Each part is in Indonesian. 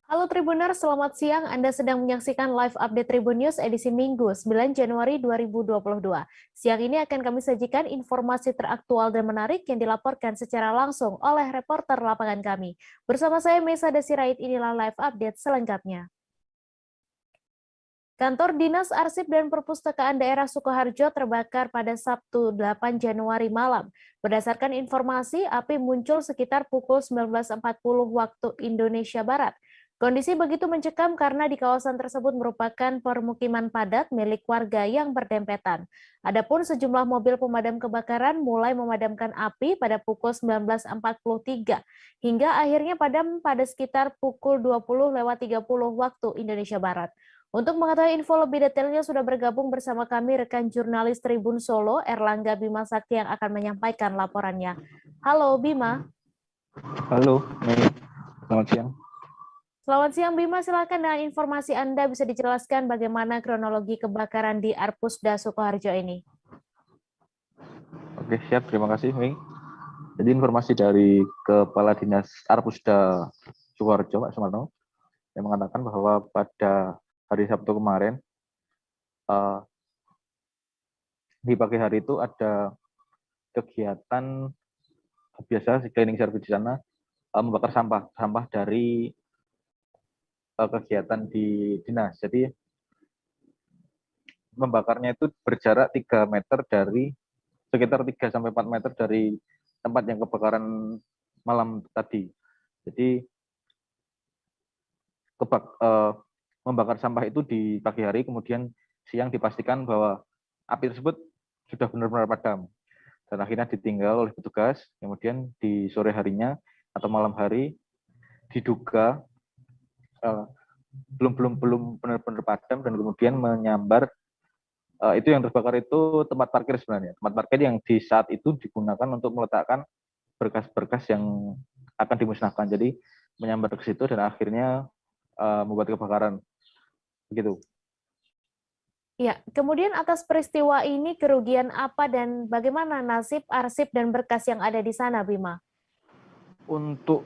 Halo Tribuners, selamat siang. Anda sedang menyaksikan live update Tribun News edisi Minggu 9 Januari 2022. Siang ini akan kami sajikan informasi teraktual dan menarik yang dilaporkan secara langsung oleh reporter lapangan kami. Bersama saya Mesa Desirait, inilah live update selengkapnya. Kantor Dinas Arsip dan Perpustakaan Daerah Sukoharjo terbakar pada Sabtu 8 Januari malam. Berdasarkan informasi, api muncul sekitar pukul 19.40 waktu Indonesia Barat. Kondisi begitu mencekam karena di kawasan tersebut merupakan permukiman padat milik warga yang berdempetan. Adapun sejumlah mobil pemadam kebakaran mulai memadamkan api pada pukul 19.43 hingga akhirnya padam pada sekitar pukul 20.30 waktu Indonesia Barat. Untuk mengetahui info lebih detailnya sudah bergabung bersama kami rekan jurnalis Tribun Solo, Erlangga Bima Sakti yang akan menyampaikan laporannya. Halo Bima. Halo, Mei. Selamat siang. Selamat siang Bima, silakan dengan informasi Anda bisa dijelaskan bagaimana kronologi kebakaran di Arpusda Sukoharjo ini. Oke, siap. Terima kasih, Mei. Jadi informasi dari Kepala Dinas Arpusda Sukoharjo, Pak Sumarno, yang mengatakan bahwa pada hari Sabtu kemarin, di pagi hari itu ada kegiatan biasa cleaning service di sana, membakar sampah dari kegiatan di dinas. Jadi membakarnya itu berjarak 3 meter dari sekitar 3 sampai 4 meter dari tempat yang kebakaran malam tadi. Jadi membakar sampah itu di pagi hari, kemudian siang dipastikan bahwa api tersebut sudah benar-benar padam. Dan akhirnya ditinggal oleh petugas, kemudian di sore harinya atau malam hari diduga belum benar-benar padam dan kemudian menyambar. Itu yang terbakar itu tempat parkir sebenarnya, tempat parkir yang di saat itu digunakan untuk meletakkan berkas-berkas yang akan dimusnahkan. Jadi menyambar ke situ dan akhirnya membuat kebakaran. Begitu. Ya, kemudian atas peristiwa ini kerugian apa dan bagaimana nasib arsip dan berkas yang ada di sana, Bima? Untuk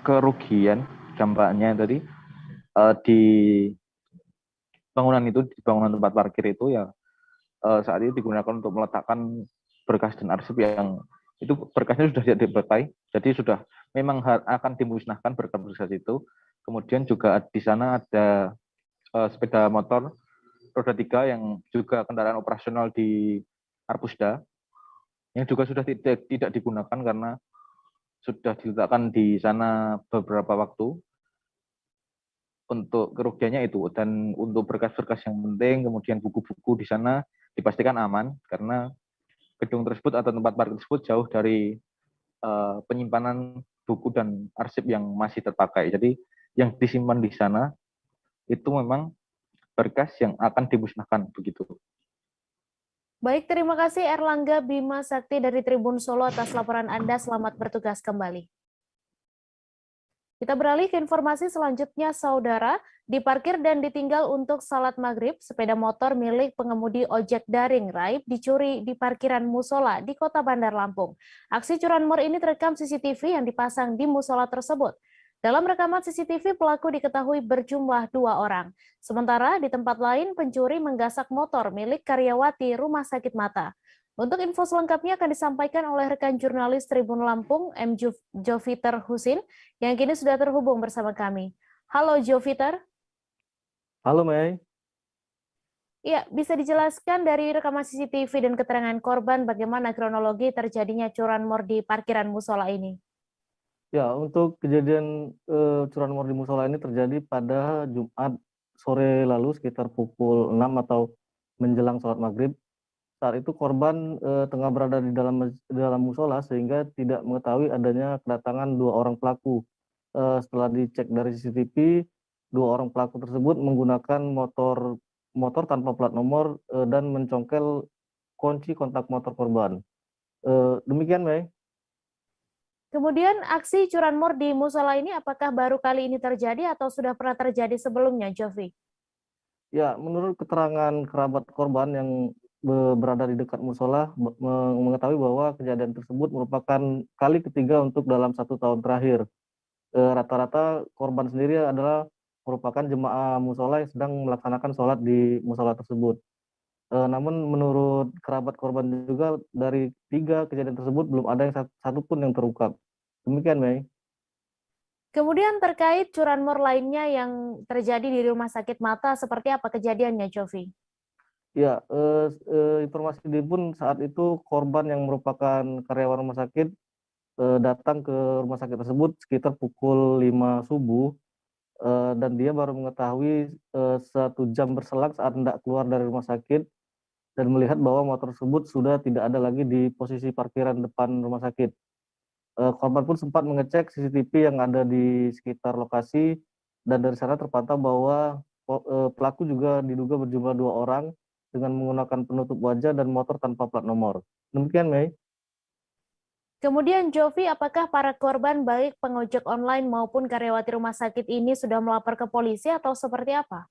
kerugian dampaknya tadi di bangunan itu, di bangunan tempat parkir itu ya saat ini digunakan untuk meletakkan berkas dan arsip yang itu berkasnya sudah tidak dipakai, jadi sudah memang akan dimusnahkan berkas-berkas itu. Kemudian juga di sana ada sepeda motor roda 3 yang juga kendaraan operasional di Arpusda yang juga sudah tidak digunakan karena sudah diletakkan di sana beberapa waktu. Untuk kerugiannya itu, dan untuk berkas-berkas yang penting, kemudian buku-buku di sana dipastikan aman karena gedung tersebut atau tempat parkir tersebut jauh dari penyimpanan buku dan arsip yang masih terpakai. Jadi yang disimpan di sana itu memang berkas yang akan dimusnahkan begitu. Baik, terima kasih Erlangga Bima Sakti dari Tribun Solo atas laporan Anda. Selamat bertugas kembali. Kita beralih ke informasi selanjutnya, Saudara. Diparkir dan ditinggal untuk salat maghrib, sepeda motor milik pengemudi ojek daring Raib dicuri di parkiran musola di Kota Bandar Lampung. Aksi curanmor ini terekam CCTV yang dipasang di musola tersebut. Dalam rekaman CCTV, pelaku diketahui berjumlah 2 orang. Sementara di tempat lain, pencuri menggasak motor milik karyawati Rumah Sakit Mata. Untuk info selengkapnya akan disampaikan oleh rekan jurnalis Tribun Lampung, M. Joviter Husin, yang kini sudah terhubung bersama kami. Halo Joviter. Halo Mei. Ya, bisa dijelaskan dari rekaman CCTV dan keterangan korban bagaimana kronologi terjadinya curanmor di parkiran musola ini? Ya, untuk kejadian curanmor di musola ini terjadi pada Jumat sore lalu sekitar pukul 6 atau menjelang sholat maghrib. Saat itu korban tengah berada di dalam musola sehingga tidak mengetahui adanya kedatangan 2 orang pelaku. Setelah dicek dari CCTV, 2 orang pelaku tersebut menggunakan motor tanpa plat nomor dan mencongkel kunci kontak motor korban. Demikian, Mei. Kemudian aksi curanmor di musola ini apakah baru kali ini terjadi atau sudah pernah terjadi sebelumnya, Jovi? Ya, menurut keterangan kerabat korban yang berada di dekat musola mengetahui bahwa kejadian tersebut merupakan kali ketiga untuk dalam 1 tahun terakhir. Rata-rata korban sendiri adalah merupakan jemaah musola yang sedang melaksanakan sholat di musola tersebut. Namun menurut kerabat korban juga dari 3 kejadian tersebut belum ada yang satu pun yang terungkap. Demikian, Mei. Kemudian terkait curanmor lainnya yang terjadi di Rumah Sakit Mata, seperti apa kejadiannya, Jovi? Ya, informasi pun saat itu korban yang merupakan karyawan rumah sakit datang ke rumah sakit tersebut sekitar pukul 5 subuh, dan dia baru mengetahui 1 jam berselang saat hendak keluar dari rumah sakit dan melihat bahwa motor tersebut sudah tidak ada lagi di posisi parkiran depan rumah sakit. Korban pun sempat mengecek CCTV yang ada di sekitar lokasi dan dari sana terpantau bahwa pelaku juga diduga berjumlah 2 orang dengan menggunakan penutup wajah dan motor tanpa plat nomor. Demikian, Mei. Kemudian Jovi, apakah para korban baik pengojek online maupun karyawati rumah sakit ini sudah melapor ke polisi atau seperti apa?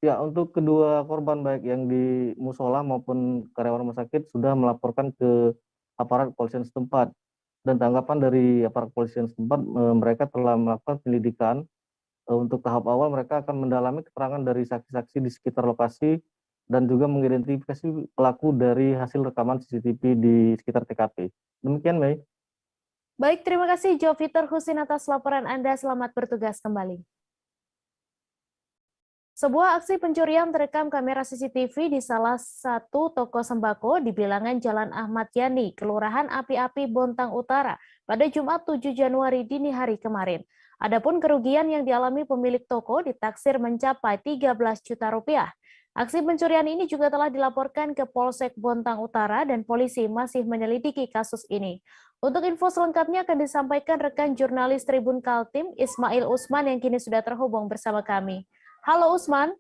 Ya, untuk kedua korban baik yang di musola maupun karyawan rumah sakit sudah melaporkan ke aparat kepolisian setempat. Dan tanggapan dari aparat kepolisian setempat, mereka telah melakukan penyelidikan. Untuk tahap awal mereka akan mendalami keterangan dari saksi-saksi di sekitar lokasi dan juga mengidentifikasi pelaku dari hasil rekaman CCTV di sekitar TKP. Demikian, Mei. Baik, terima kasih Joviter Husin atas laporan Anda. Selamat bertugas kembali. Sebuah aksi pencurian terekam kamera CCTV di salah satu toko sembako di bilangan Jalan Ahmad Yani, Kelurahan Api-Api, Bontang Utara, pada Jumat 7 Januari dini hari kemarin. Adapun kerugian yang dialami pemilik toko ditaksir mencapai 13 juta rupiah. Aksi pencurian ini juga telah dilaporkan ke Polsek Bontang Utara dan polisi masih menyelidiki kasus ini. Untuk info selengkapnya akan disampaikan rekan jurnalis Tribun Kaltim, Ismail Usman, yang kini sudah terhubung bersama kami. Halo Usman.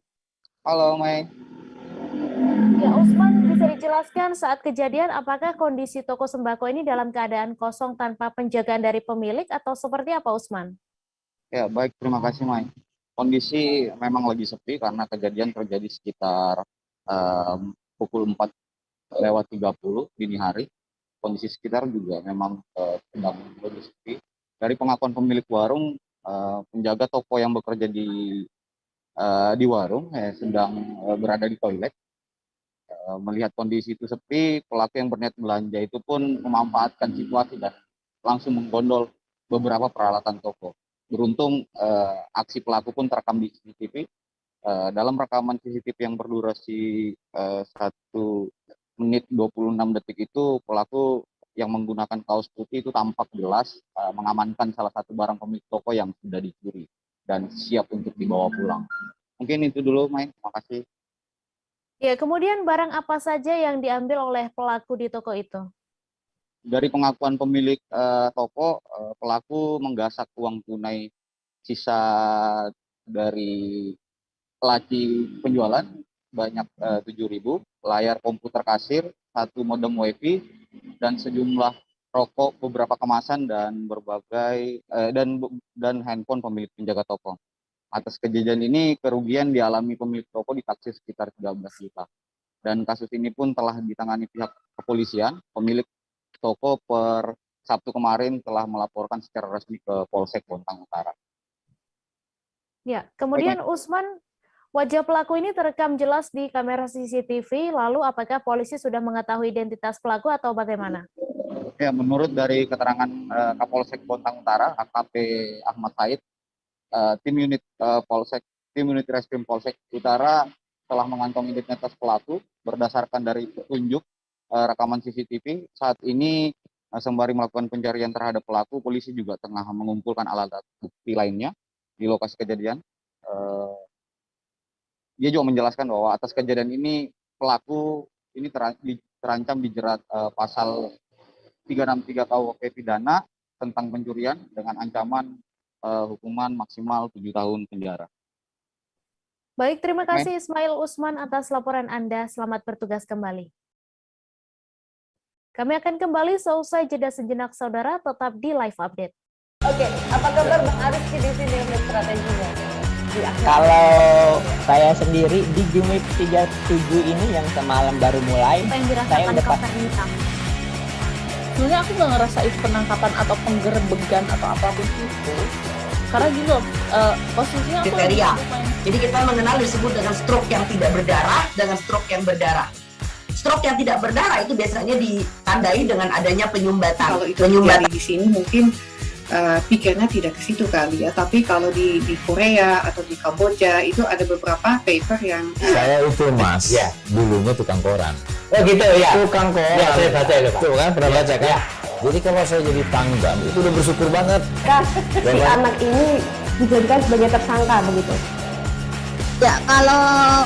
Halo Mai. Ya Usman, bisa dijelaskan saat kejadian apakah kondisi toko sembako ini dalam keadaan kosong tanpa penjagaan dari pemilik atau seperti apa Usman? Ya baik, terima kasih Mai. Kondisi memang lagi sepi karena kejadian terjadi sekitar pukul 4:30 dini hari. Kondisi sekitar juga memang sedang lebih sepi. Dari pengakuan pemilik warung, penjaga toko yang bekerja di warung sedang berada di toilet. Melihat kondisi itu sepi, pelaku yang berniat belanja itu pun memanfaatkan situasi dan langsung menggondol beberapa peralatan toko. Beruntung aksi pelaku pun terekam di CCTV. Dalam rekaman CCTV yang berdurasi 1 menit 26 detik itu, pelaku yang menggunakan kaos putih itu tampak jelas mengamankan salah satu barang pemilik toko yang sudah dicuri dan siap untuk dibawa pulang. Mungkin itu dulu, Mai. Terima kasih. Ya, kemudian barang apa saja yang diambil oleh pelaku di toko itu? Dari pengakuan pemilik toko, pelaku menggasak uang tunai sisa dari laci penjualan banyak 7.000, layar komputer kasir, 1 modem WiFi, dan sejumlah rokok, beberapa kemasan dan berbagai dan handphone pemilik penjaga toko. Atas kejadian ini kerugian dialami pemilik toko ditaksir sekitar 13 juta. Dan kasus ini pun telah ditangani pihak kepolisian. Pemilik toko per Sabtu kemarin telah melaporkan secara resmi ke Polsek Bontang Utara. Ya, kemudian Usman, wajah pelaku ini terekam jelas di kamera CCTV, lalu apakah polisi sudah mengetahui identitas pelaku atau bagaimana? Ya, menurut dari keterangan Kapolsek Bontang Utara, AKP Ahmad Said, tim unit Reskrim Polsek Utara telah mengantongi identitas pelaku berdasarkan dari petunjuk rekaman CCTV. Saat ini sembari melakukan pencarian terhadap pelaku, polisi juga tengah mengumpulkan alat bukti lainnya di lokasi kejadian. Dia juga menjelaskan bahwa atas kejadian ini pelaku ini terancam dijerat pasal 363 KUHP pidana tentang pencurian dengan ancaman hukuman maksimal 7 tahun penjara. Baik, terima kasih Ismail Usman atas laporan Anda. Selamat bertugas kembali. Kami akan kembali seusai jeda sejenak, saudara, tetap di Live Update. Oke, apa kabar Bang Ariski di sini untuk strateginya? Kalau saya sendiri di Jumip 37 ini yang semalam baru mulai, Apa yang saya dirasakan udah Kak Fernita? Sebenarnya aku nggak ngerasain penangkapan atau penggerbegan atau apapun itu. Karena gini loh, posisinya aku kriteria. Jadi kita mengenal disebut dengan stroke yang tidak berdarah dengan stroke yang berdarah. Stroke yang tidak berdarah itu biasanya ditandai dengan adanya penyumbatan. Kalau itu terjadi di sini mungkin pikirnya tidak ke situ kali ya, tapi kalau di Korea atau di Kamboja itu ada beberapa paper yang saya itu mas, ya dulunya tukang koran. Oh gitu ya. Tukang koran. Ya, saya baca itu Pak. Tuh kan pernah baca kan? Ya. Jadi kalau saya jadi tanggam itu udah bersyukur banget. Si anak ini dijadikan sebagai tersangka begitu. Ya, kalau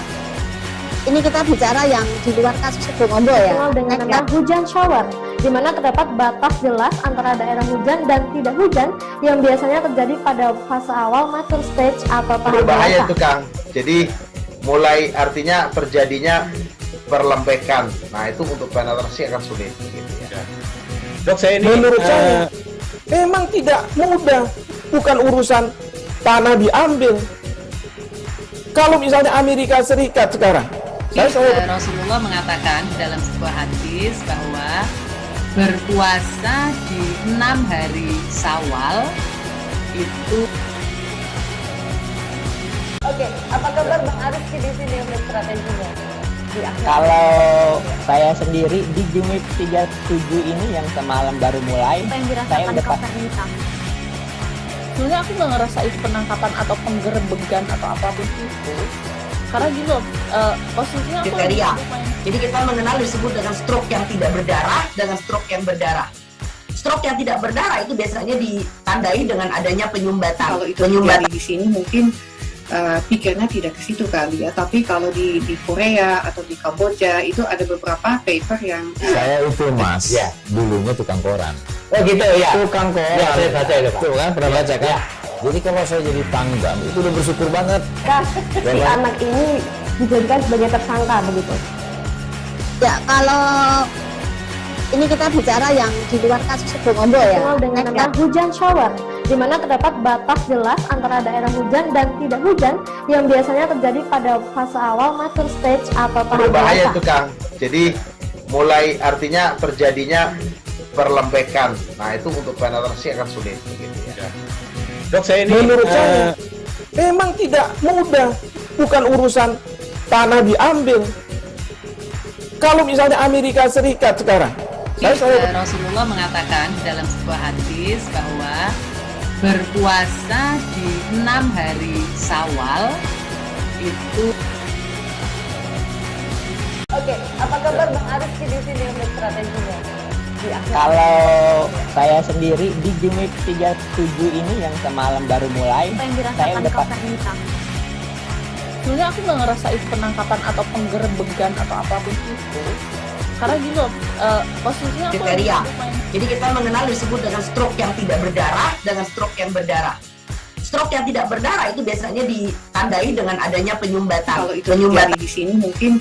ini kita bicara yang di luar kasus Sebongombo ya. Dikenal dengan nama hujan shower, di mana terdapat batas jelas antara daerah hujan dan tidak hujan yang biasanya terjadi pada fase awal mature stage atau tahap berbahaya dewasa. itu Kang. Jadi mulai artinya terjadinya perlembekan. Nah itu untuk penetrasi akan sulit. Gitu ya. Dok, saya ini menurut saya memang tidak mudah, bukan urusan tanah diambil. Kalau misalnya Amerika Serikat sekarang, Rasulullah mengatakan dalam sebuah hadis bahwa berpuasa di 6 hari Syawal itu. Oke, apa kabar Bang Ariski di sini untuk strateginya? Kalau saya sendiri di Jumip 37 ini yang semalam baru mulai, Apa yang saya dirasakan udah Kopernika? sebenarnya aku nggak ngerasa itu penangkapan atau penggerebegan atau apapun itu. Karena gini loh, posisinya aku kriteria. Jadi kita mengenal disebut dengan stroke yang tidak berdarah dengan stroke yang berdarah. Stroke yang tidak berdarah itu biasanya ditandai dengan adanya penyumbatan. kalau itu terjadi di sini mungkin pikirnya tidak ke situ kali ya, tapi kalau di Korea atau di Kamboja itu ada beberapa paper yang Saya itu mas, ya dulunya tukang koran. Oh gitu ya. Tukang koran. Ya, saya baca itu Pak. Tuh kan pernah baca kan? Ya. Jadi kalau saya jadi tanggam itu udah bersyukur banget. Si anak ini dijadikan sebagai tersangka begitu. Ya, kalau ini kita bicara yang di luar kasus Sebongombo ya. Dikenal dengan nama hujan shower, di mana terdapat batas jelas antara daerah hujan dan tidak hujan yang biasanya terjadi pada fase awal mature stage atau tahap berbahaya dewasa. itu Kang. Jadi mulai artinya terjadinya perlembekan. Nah itu untuk penetrasi akan sulit. Gitu ya. Dok, saya ini menurut saya memang tidak mudah, bukan urusan tanah diambil. Kalau misalnya Amerika Serikat sekarang, Rasulullah mengatakan dalam sebuah hadis bahwa berpuasa di 6 hari Syawal itu. Oke, apa kabar Bang Ariski di sini untuk strateginya? Kalau saya sendiri di Jumip 37 ini yang semalam baru mulai, Apa yang saya dirasakan udah Kopernika? Sebenarnya aku nggak ngerasa itu penangkapan atau penggerebegan atau apapun itu. Karena gini loh, posisinya aku kriteria. Jadi kita mengenal disebut dengan stroke yang tidak berdarah dengan stroke yang berdarah. Stroke yang tidak berdarah itu biasanya ditandai dengan adanya penyumbatan. kalau itu terjadi di sini mungkin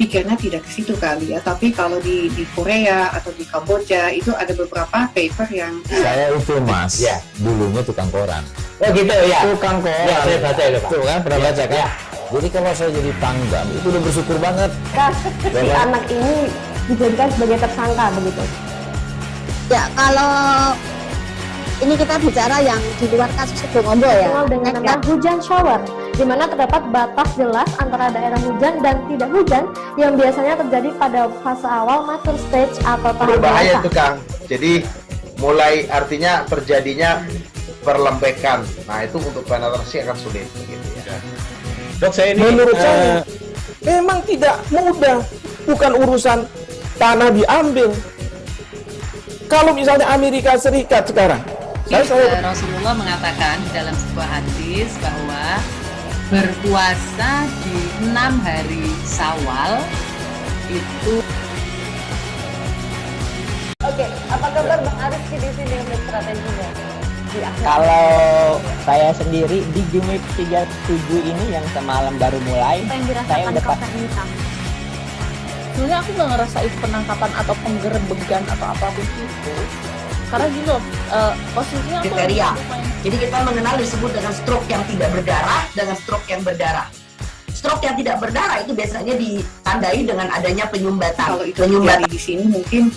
pikirnya tidak ke situ kali ya, tapi kalau di Korea atau di Kamboja itu ada beberapa paper yang Saya itu mas, Ya. dulunya tukang koran. Oh gitu ya. Tukang koran. Ya, saya baca itu Pak. Tuh kan pernah baca kan? Ya. Jadi kalau saya jadi tanggam itu udah bersyukur banget. Si anak ini dijadikan sebagai tersangka begitu. Ya, kalau ini kita bicara yang di luar kasus Sebongombo ya. Dikenal dengan nama hujan shower, di mana terdapat batas jelas antara daerah hujan dan tidak hujan yang biasanya terjadi pada fase awal mature stage atau tahap Berbahaya dewasa. itu Kang. Jadi mulai artinya terjadinya perlembekan. Nah itu untuk penetrasi akan sulit. Gitu ya. Dok, saya ini menurut saya memang tidak mudah, bukan urusan tanah diambil. Kalau misalnya Amerika Serikat sekarang, Rasulullah mengatakan dalam sebuah hadis bahwa berpuasa di 6 hari Syawal itu. Oke, apa kabar Bang Ariski di sini untuk strateginya? Kalau saya sendiri di Jumip 37 ini yang semalam baru mulai, Apa yang saya dirasakan udah Kopernika? Sebenarnya aku nggak ngerasa itu penangkapan atau penggerebegan atau apapun itu. Karena gini loh, posisinya aku kriteria. Jadi kita mengenal disebut dengan stroke yang tidak berdarah dengan stroke yang berdarah. Stroke yang tidak berdarah itu biasanya ditandai dengan adanya penyumbatan. kalau itu terjadi di sini mungkin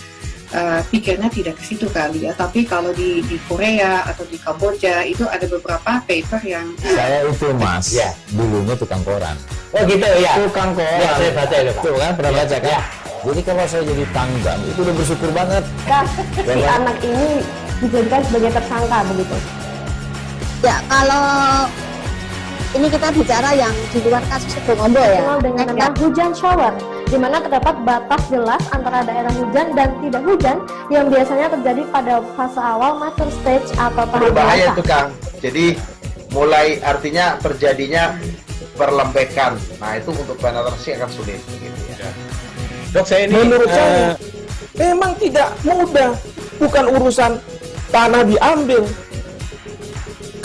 pikirnya tidak ke situ kali ya. Tapi kalau di Korea atau di Kamboja itu ada beberapa paper yang Saya itu Mas, dulunya tukang koran. Oh gitu ya. Tukang koran. Ya, saya baca itu Pak. Tuh kan pernah baca kan? Jadi kalau saya jadi pangdam itu udah bersyukur banget. Si anak ini dijadikan sebagai tersangka begitu. Ya, kalau ini kita bicara yang di luar kasus Sebongobo ya. Dengan nama hujan shower, di mana terdapat batas jelas antara daerah hujan dan tidak hujan yang biasanya terjadi pada fase awal mature stage atau tahap Berbahaya dewasa. itu Kang. Jadi mulai artinya terjadinya perlembekan. Nah itu untuk penetrasi akan sulit. Gitu ya. Dok, saya ini menurut saya memang tidak mudah, bukan urusan tanah diambil.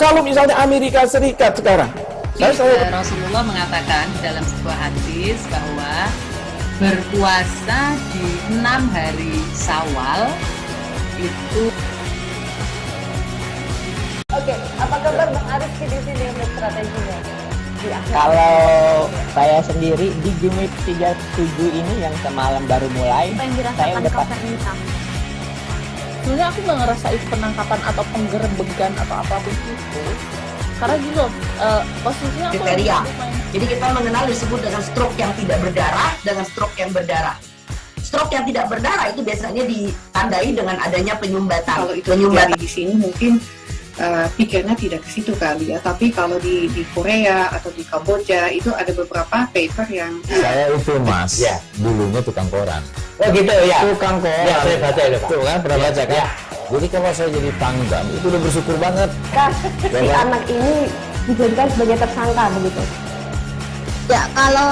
Kalau misalnya Amerika Serikat sekarang, Rasulullah mengatakan dalam sebuah hadis bahwa berpuasa di 6 hari Syawal itu. Oke, apa kabar Bang Ariski di sini untuk strateginya? Kalau saya sendiri di Jumit 37 ini yang semalam baru mulai, saya udah Sebenarnya aku nggak ngerasa itu penangkapan atau penggerebegan atau apapun itu, karena gini loh, posisinya aku Kriteria. Jadi kita mengenal disebut dengan stroke yang tidak berdarah dengan stroke yang berdarah. Stroke yang tidak berdarah itu biasanya ditandai dengan adanya penyumbatan. Kalau itu terjadi di sini mungkin pikirnya tidak ke situ kali ya. Tapi kalau di Korea atau di Kamboja itu ada beberapa paper yang Saya itu Mas, dulunya tukang koran. Oh gitu ya. Tukang koran. Ya, saya baca itu Pak. Tuh kan pernah baca kan? Jadi kalau saya jadi pangdam itu udah bersyukur banget. Si anak ini dijadikan sebagai tersangka begitu. Ya, kalau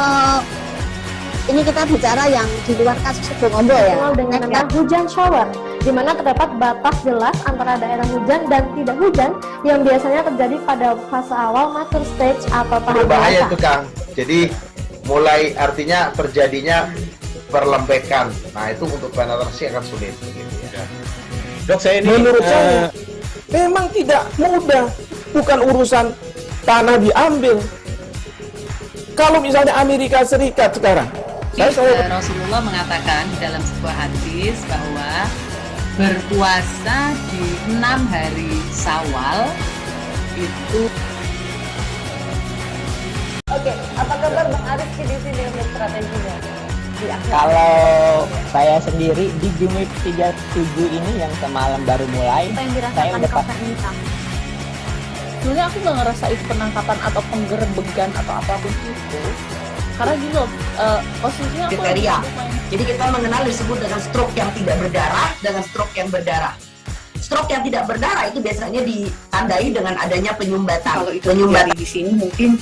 ini kita bicara yang di luar kasus Sebongobo ya. Dengan nama hujan shower, di mana terdapat batas jelas antara daerah hujan dan tidak hujan yang biasanya terjadi pada fase awal mature stage atau tahap Berbahaya dewasa. itu Kang. Jadi mulai artinya terjadinya perlembekan. Nah itu untuk penetrasi akan sulit. Gitu ya. Dok, saya ini menurut saya memang tidak mudah, bukan urusan tanah diambil. Kalau misalnya Amerika Serikat sekarang, Rasulullah mengatakan dalam sebuah hadis bahwa berpuasa di 6 hari Syawal itu. Oke, apa kabar Bang Ariski di sini untuk strateginya? Kalau saya sendiri di Jumit 37 ini yang semalam baru mulai, saya udah sebenarnya aku nggak ngerasa itu penangkapan atau penggerebegan atau apapun itu, karena gini loh, posisinya aku Kriteria. Jadi kita mengenal disebut dengan stroke yang tidak berdarah dengan stroke yang berdarah. Stroke yang tidak berdarah itu biasanya ditandai dengan adanya penyumbatan. kalau itu terjadi di sini mungkin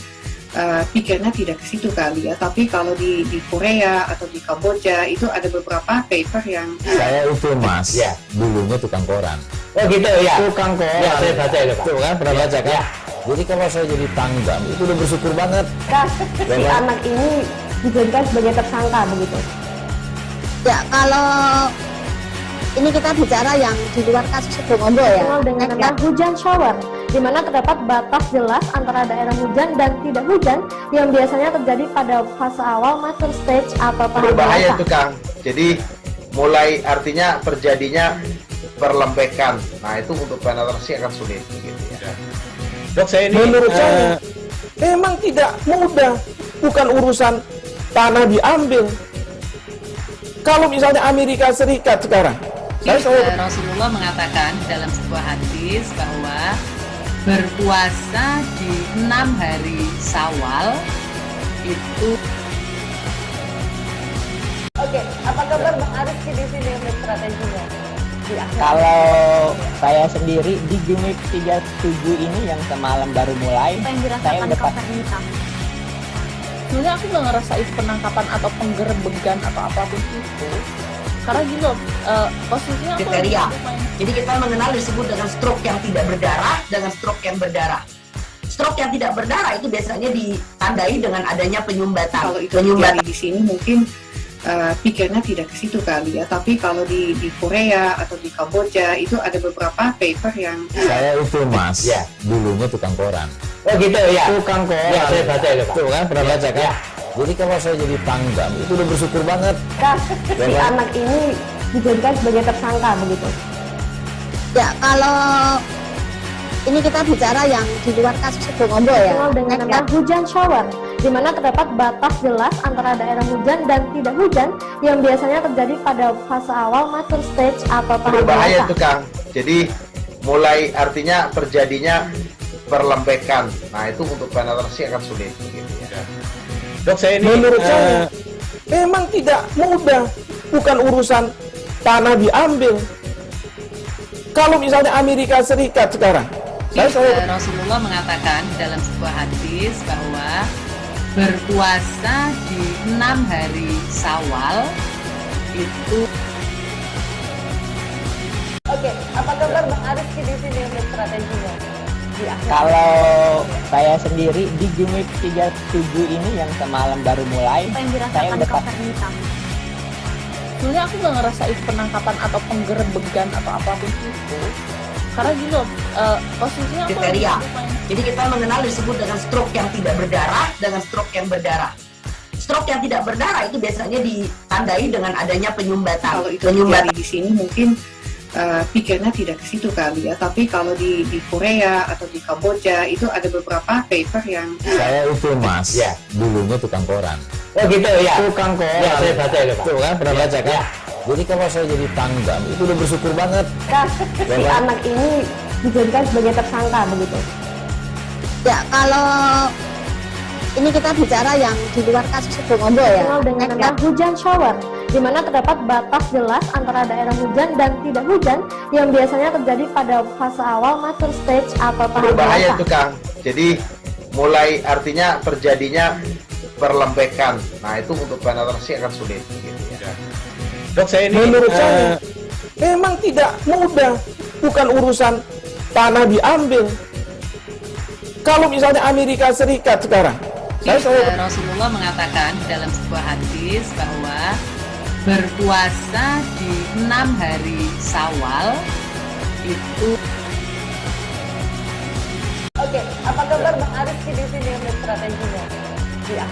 pikirnya tidak ke situ kali ya. Tapi kalau di Korea atau di Kamboja itu ada beberapa paper yang Saya itu Mas, dulunya tukang koran. Oh gitu ya. Tukang koran. Ya, saya baca itu Pak. Tuh kan pernah baca kan? Jadi kalau saya jadi pangdam itu udah bersyukur banget. Si anak ini dijadikan sebagai tersangka begitu. Ya, kalau ini kita bicara yang di luar kasus Sebongobo ya. Dengan nama hujan shower, di mana terdapat batas jelas antara daerah hujan dan tidak hujan yang biasanya terjadi pada fase awal mature stage atau tahap Berbahaya dewasa. itu Kang. Jadi mulai artinya terjadinya perlembekan. Nah itu untuk penetrasi akan sulit. Gitu ya. Dok, saya ini menurut saya memang tidak mudah, bukan urusan tanah diambil. Kalau misalnya Amerika Serikat sekarang, Rasulullah mengatakan dalam sebuah hadis bahwa berpuasa di 6 hari Syawal itu. Oke, apa kabar Bang Ariski di sini untuk strateginya? Kalau saya sendiri di Jumit 37 ini yang semalam baru mulai, saya udah sebenarnya aku nggak ngerasa itu penangkapan atau penggerebegan atau apapun itu, karena gini loh, posisinya aku Kriteria. Jadi kita mengenal disebut dengan stroke yang tidak berdarah dengan stroke yang berdarah. Stroke yang tidak berdarah itu biasanya ditandai dengan adanya penyumbatan. kalau itu terjadi di sini mungkin pikirnya tidak ke situ kali ya. Tapi kalau di Korea atau di Kamboja itu ada beberapa paper yang Saya itu Mas, dulunya tukang koran. Oh gitu ya. Tukang koran. Ya, saya baca itu Pak. Tuh kan pernah baca kan? Jadi kalau saya jadi pangdam itu udah bersyukur banget. Si anak ini dijadikan sebagai tersangka begitu. Ya, kalau ini kita bicara yang di luar kasus Situbondo ya. Dengan nama hujan shower, di mana terdapat batas jelas antara daerah hujan dan tidak hujan yang biasanya terjadi pada fase awal mature stage atau tahap berbahaya dewasa. itu Kang. Jadi mulai artinya terjadinya perlembekan. Nah itu untuk penetrasi akan sulit. Gitu ya. Dok, saya ini menurut saya memang tidak mudah, bukan urusan tanah diambil. Kalau misalnya Amerika Serikat sekarang, Rasulullah mengatakan dalam sebuah hadis bahwa berpuasa di 6 hari Syawal itu. Oke, apa kabar Bang Ariski di sini untuk strateginya? Kalau saya sendiri di Jumit 37 ini yang semalam baru mulai, saya udah sebenarnya aku nggak ngerasa itu penangkapan atau penggerebegan atau apapun itu, karena gini loh, posisinya aku kriteria. Jadi kita mengenal disebut dengan stroke yang tidak berdarah dengan stroke yang berdarah. Stroke yang tidak berdarah itu biasanya ditandai dengan adanya penyumbatan. Kalau itu terjadi di sini mungkin pikirnya tidak ke situ kali ya, tapi kalau di Korea atau di Kamboja itu ada beberapa paper yang saya itu Mas, ya, dulunya tukang koran. Oh gitu ya. Tukang koran. Ya, saya baca ya Pak. Tuh kan, pernah baca kan? Ya. Jadi kalau saya jadi tanggam itu udah bersyukur banget. Si anak ini dijadikan sebagai tersangka begitu. Ya, kalau ini kita bicara yang di luar kasus Situbondo ya. Dengan nama hujan shower, di mana terdapat batas jelas antara daerah hujan dan tidak hujan yang biasanya terjadi pada fase awal mature stage atau tahap berbahaya dewasa. itu Kang. Jadi mulai artinya terjadinya perlembekan. Nah itu untuk penetrasi akan sulit. Gitu ya. Dok, saya ini menurut saya memang tidak mudah, bukan urusan tanah diambil. Kalau misalnya Amerika Serikat sekarang, Rasulullah mengatakan dalam sebuah hadis bahwa berpuasa di 6 hari Syawal itu. Oke, apa kabar Bang Ariski di sini untuk strateginya?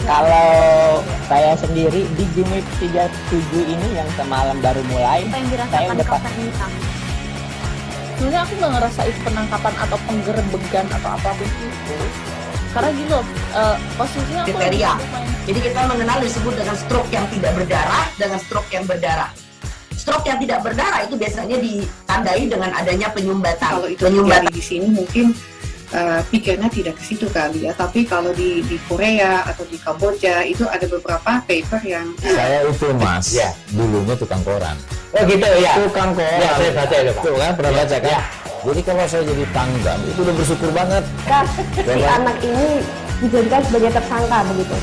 Kalau saya sendiri di Jumit 37 ini yang semalam baru mulai, saya udah sebenarnya aku nggak ngerasa itu penangkapan atau penggerebegan atau apapun itu, karena gini loh, posisinya aku kriteria. Jadi kita mengenal disebut dengan stroke yang tidak berdarah dengan stroke yang berdarah. Stroke yang tidak berdarah itu biasanya ditandai dengan adanya penyumbatan. Kalau itu terjadi di sini mungkin pikirnya tidak ke situ kali ya, tapi kalau di Korea atau di Kamboja itu ada beberapa paper yang saya itu Mas, ya, dulunya tukang koran. Oh gitu ya. Tukang koran. Ya, saya baca ya Pak. Tuh kan, pernah baca kan? Ya. Jadi kalau saya jadi tanggam itu udah bersyukur banget. Si anak ini dijadikan sebagai tersangka begitu.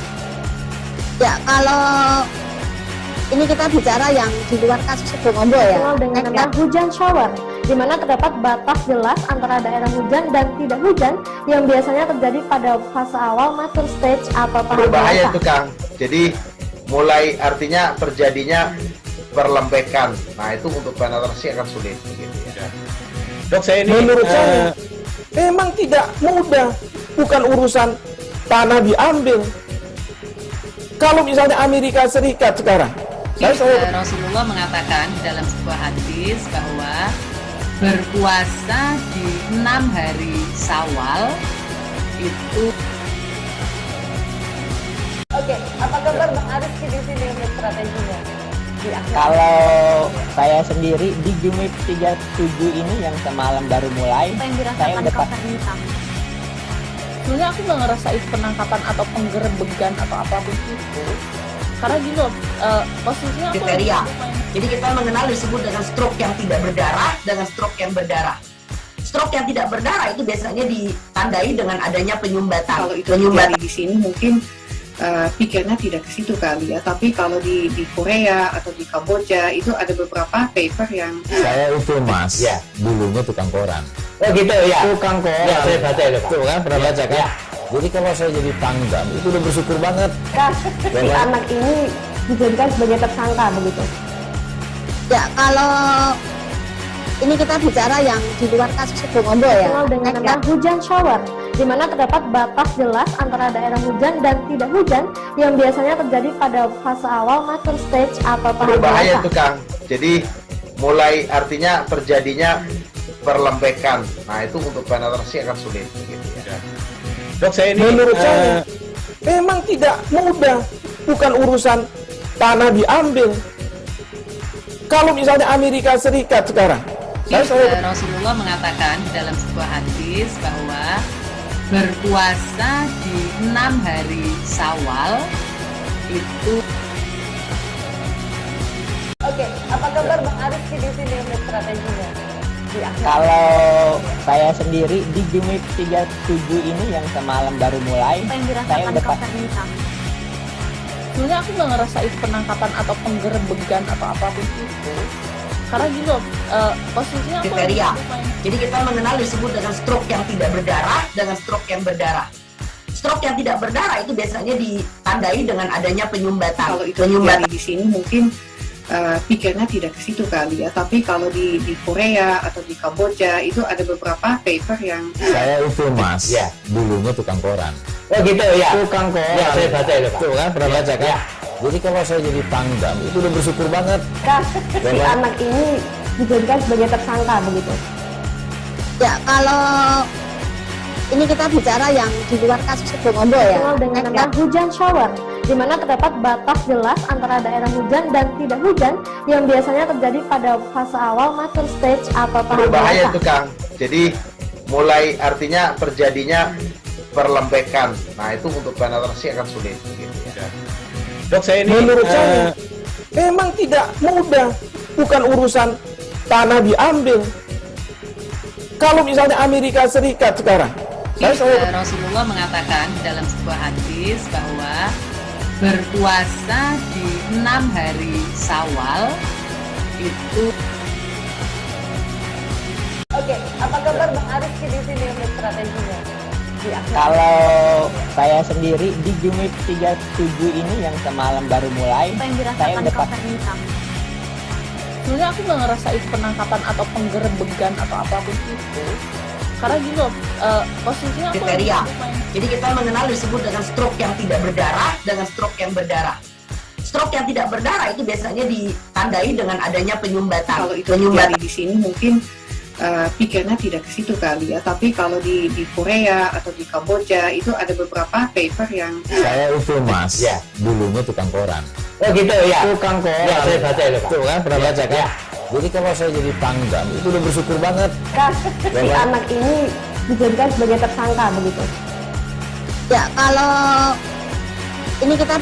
Ya, kalau ini kita bicara yang di luar kasus Situbondo ya. Dengan nama hujan shower, di mana terdapat batas jelas antara daerah hujan dan tidak hujan yang biasanya terjadi pada fase awal mature stage atau tahap berbahaya dewasa. itu Kang. Jadi mulai artinya terjadinya perlembekan. Nah itu untuk penetrasi akan sulit. Gitu ya. Dok, saya ini menurut saya memang tidak mudah, bukan urusan tanah diambil. Kalau misalnya Amerika Serikat sekarang, Rasulullah mengatakan dalam sebuah hadis bahwa berpuasa di 6 hari Syawal itu. Oke, apa kabar Bang Ariski di sini untuk strateginya? Kalau saya sendiri di Jumit 37 ini yang semalam baru mulai, saya udah sebenarnya aku nggak ngerasa itu penangkapan atau penggerebegan atau apapun itu, karena gini loh, posisinya aku kriteria. Jadi kita mengenal disebut dengan stroke yang tidak berdarah dengan stroke yang berdarah. Stroke yang tidak berdarah itu biasanya ditandai dengan adanya penyumbatan. Kalau itu terjadi di sini mungkin pikirnya tidak ke situ kali ya, tapi kalau di Korea atau di Kamboja itu ada beberapa paper yang saya itu Mas, ya, dulunya tukang koran. Oh gitu ya. Tukang koran. Ya, saya baca ya Pak. Tuh kan, pernah baca kan? Ya. Jadi kalau saya jadi tanggam itu udah bersyukur banget. Si anak ini dijadikan sebagai tersangka begitu. Ya, kalau ini kita bicara yang di luar kasus Situbondo ya. Dengan nama hujan shower, di mana terdapat batas jelas antara daerah hujan dan tidak hujan yang biasanya terjadi pada fase awal mature stage atau tahap berbahaya dewasa. itu Kang. Jadi mulai artinya terjadinya perlembekan. Nah itu untuk penetrasi akan sulit. Gitu ya. Dok, saya ini menurut saya memang tidak mudah, bukan urusan tanah diambil. Kalau misalnya Amerika Serikat sekarang, Rasulullah mengatakan dalam sebuah hadis bahwa berpuasa di 6 hari Syawal itu. Oke, apa kabar Bang Ariski di sini untuk strateginya? Kalau saya sendiri di Jumit 37 ini yang semalam baru mulai, saya udah sebenarnya aku nggak ngerasa itu penangkapan atau penggerbegan atau apapun itu, karena gitu posisinya aku kriteria. Jadi kita mengenal disebut dengan stroke yang tidak berdarah dengan stroke yang berdarah. Stroke yang tidak berdarah itu biasanya ditandai dengan adanya penyumbatan. Kalau itu terjadi di sini mungkin pikirnya tidak ke situ kali ya, tapi kalau di Korea atau di Kamboja itu ada beberapa paper yang saya itu mas, ya dulunya tukang koran. Oh gitu ya. Tukang koran. Ya saya baca itu Pak. Tuh kan pernah baca kan? Ya. Jadi kalau saya jadi pangdam itu udah bersyukur banget. Si anak ini dijadikan sebagai tersangka begitu. Ya kalau ini kita bicara yang di luar kasus Sebongombo ya. Dengan nama hujan shower, di mana terdapat batas jelas antara daerah hujan dan tidak hujan yang biasanya terjadi pada fase awal mature stage atau tahap berbahaya dewasa. itu Kang. Jadi mulai artinya terjadinya perlembekan. Nah itu untuk penetrasi akan sulit. Gitu ya. Dok, saya ini menurut saya memang tidak mudah, bukan urusan tanah diambil. Kalau misalnya Amerika Serikat sekarang, Rasulullah mengatakan dalam sebuah hadis bahwa berpuasa di 6 hari Syawal itu. Oke, apa kabar Bang Ariski di sini untuk strateginya? Kalau saya sendiri di Jumit 37 ini yang semalam baru mulai, saya udah sebenarnya aku nggak ngerasa itu penangkapan atau penggerbegan atau apapun itu, karena gitu posisinya aku kriteria. Jadi kita mengenal disebut dengan stroke yang tidak berdarah dengan stroke yang berdarah. Stroke yang tidak berdarah itu biasanya ditandai dengan adanya penyumbatan. Kalau itu terjadi di sini mungkin pikirnya tidak ke situ kali ya, tapi kalau di Korea atau di Kamboja itu ada beberapa paper yang saya itu mas, ya dulunya tukang koran. Oh gitu ya. Tukang koran. Ya saya baca itu Pak. Tuh kan pernah baca kan? Ya. Jadi kalau saya jadi pangdam itu udah bersyukur banget. Si anak ini dijadikan sebagai tersangka begitu. Ya kalau ini kita.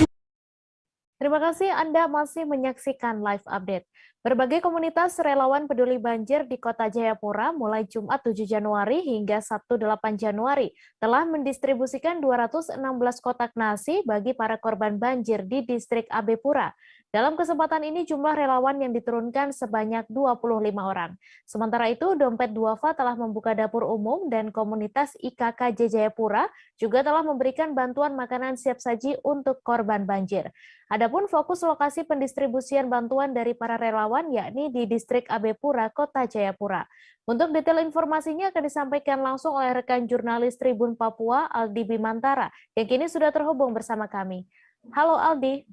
Terima kasih Anda masih menyaksikan live update. Berbagai komunitas relawan peduli banjir di Kota Jayapura mulai Jumat 7 Januari hingga Sabtu 8 Januari telah mendistribusikan 216 kotak nasi bagi para korban banjir di distrik AB Pura. Dalam kesempatan ini jumlah relawan yang diturunkan sebanyak 25 orang. Sementara itu, Dompet Duafa telah membuka dapur umum dan komunitas IKKJ Jayapura juga telah memberikan bantuan makanan siap saji untuk korban banjir. Adapun fokus lokasi pendistribusian bantuan dari para relawan yakni di distrik AB Pura, Kota Jayapura. Untuk detail informasinya akan disampaikan langsung oleh rekan jurnalis Tribun Papua, Aldi Bimantara, yang kini sudah terhubung bersama kami. Halo Aldi.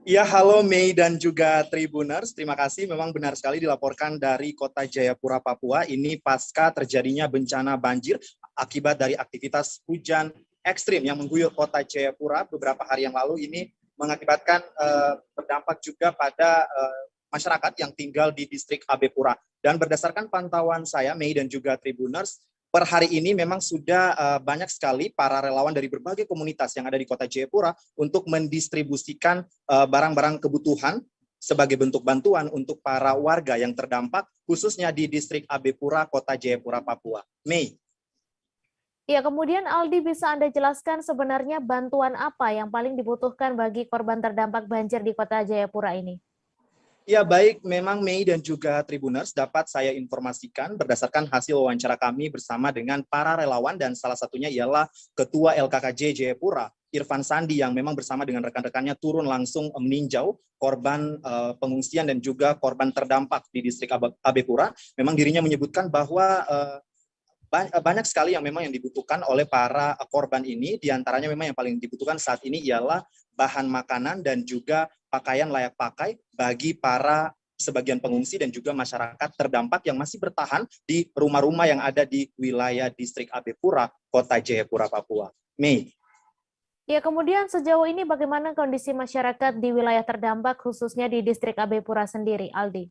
Ya, halo Mei dan juga Tribuners. Terima kasih, memang benar sekali dilaporkan dari Kota Jayapura, Papua. Ini pasca terjadinya bencana banjir akibat dari aktivitas hujan ekstrim yang mengguyur Kota Jayapura beberapa hari yang lalu. Ini mengakibatkan berdampak juga pada masyarakat yang tinggal di distrik AB Pura. Dan berdasarkan pantauan saya, Mei dan juga Tribuners, per hari ini memang sudah banyak sekali para relawan dari berbagai komunitas yang ada di Kota Jayapura untuk mendistribusikan barang-barang kebutuhan sebagai bentuk bantuan untuk para warga yang terdampak, khususnya di distrik AB Pura, Kota Jayapura, Papua. Mei. Ya, kemudian Aldi bisa Anda jelaskan sebenarnya bantuan apa yang paling dibutuhkan bagi korban terdampak banjir di Kota Jayapura ini? Ya baik, memang Mei dan juga Tribuners dapat saya informasikan berdasarkan hasil wawancara kami bersama dengan para relawan dan salah satunya ialah Ketua LKKJ Jayapura, Irfan Sandi, yang memang bersama dengan rekan-rekannya turun langsung meninjau korban pengungsian dan juga korban terdampak di distrik AB Pura. Memang dirinya menyebutkan bahwa banyak sekali yang memang yang dibutuhkan oleh para korban ini, diantaranya memang yang paling dibutuhkan saat ini ialah bahan makanan dan juga pakaian layak pakai bagi para sebagian pengungsi dan juga masyarakat terdampak yang masih bertahan di rumah-rumah yang ada di wilayah distrik AB Pura, Kota Jayapura, Papua. Mei. Ya, kemudian sejauh ini bagaimana kondisi masyarakat di wilayah terdampak khususnya di distrik AB Pura sendiri, Aldi?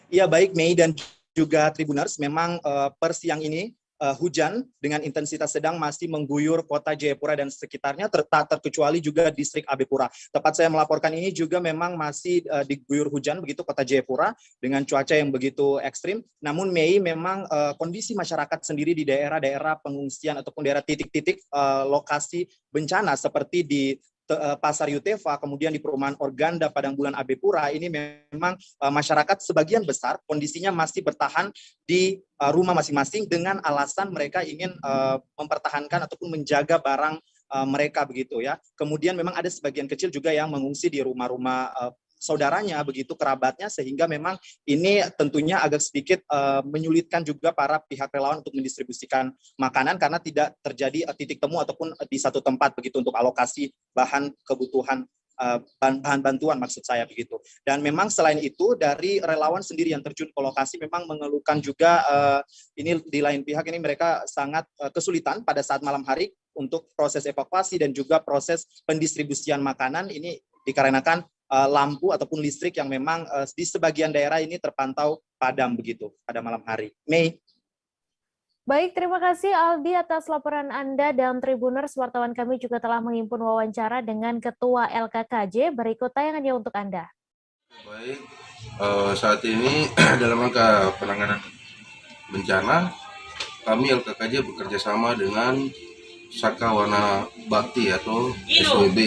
Ya, baik Mei dan juga Tribuners, memang per siang ini hujan dengan intensitas sedang masih mengguyur Kota Jayapura dan sekitarnya, tak terkecuali juga distrik AB Pura. Tepat saya melaporkan ini juga memang masih diguyur hujan begitu Kota Jayapura dengan cuaca yang begitu ekstrim. Namun Mei memang kondisi masyarakat sendiri di daerah-daerah pengungsian ataupun daerah titik-titik lokasi bencana seperti di Pasar Yutefa, kemudian di perumahan Organda Padang Bulan AB Pura, ini memang masyarakat sebagian besar kondisinya masih bertahan di rumah masing-masing dengan alasan mereka ingin mempertahankan ataupun menjaga barang mereka begitu ya. Kemudian memang ada sebagian kecil juga yang mengungsi di rumah-rumah saudaranya begitu, kerabatnya, sehingga memang ini tentunya agak sedikit menyulitkan juga para pihak relawan untuk mendistribusikan makanan karena tidak terjadi titik temu ataupun di satu tempat begitu untuk alokasi bahan kebutuhan bahan bantuan maksud saya begitu. Dan memang selain itu dari relawan sendiri yang terjun ke lokasi memang mengeluhkan juga ini di lain pihak ini mereka sangat kesulitan pada saat malam hari untuk proses evakuasi dan juga proses pendistribusian makanan ini dikarenakan lampu ataupun listrik yang memang di sebagian daerah ini terpantau padam begitu pada malam hari. Mei. Baik, terima kasih Aldi atas laporan Anda, dan Tribuners, wartawan kami juga telah menghimpun wawancara dengan Ketua LKKJ. Berikut tayangannya untuk Anda. Baik, saat ini dalam rangka penanganan bencana, kami LKKJ bekerja sama dengan Saka Wana Bakti atau SWB,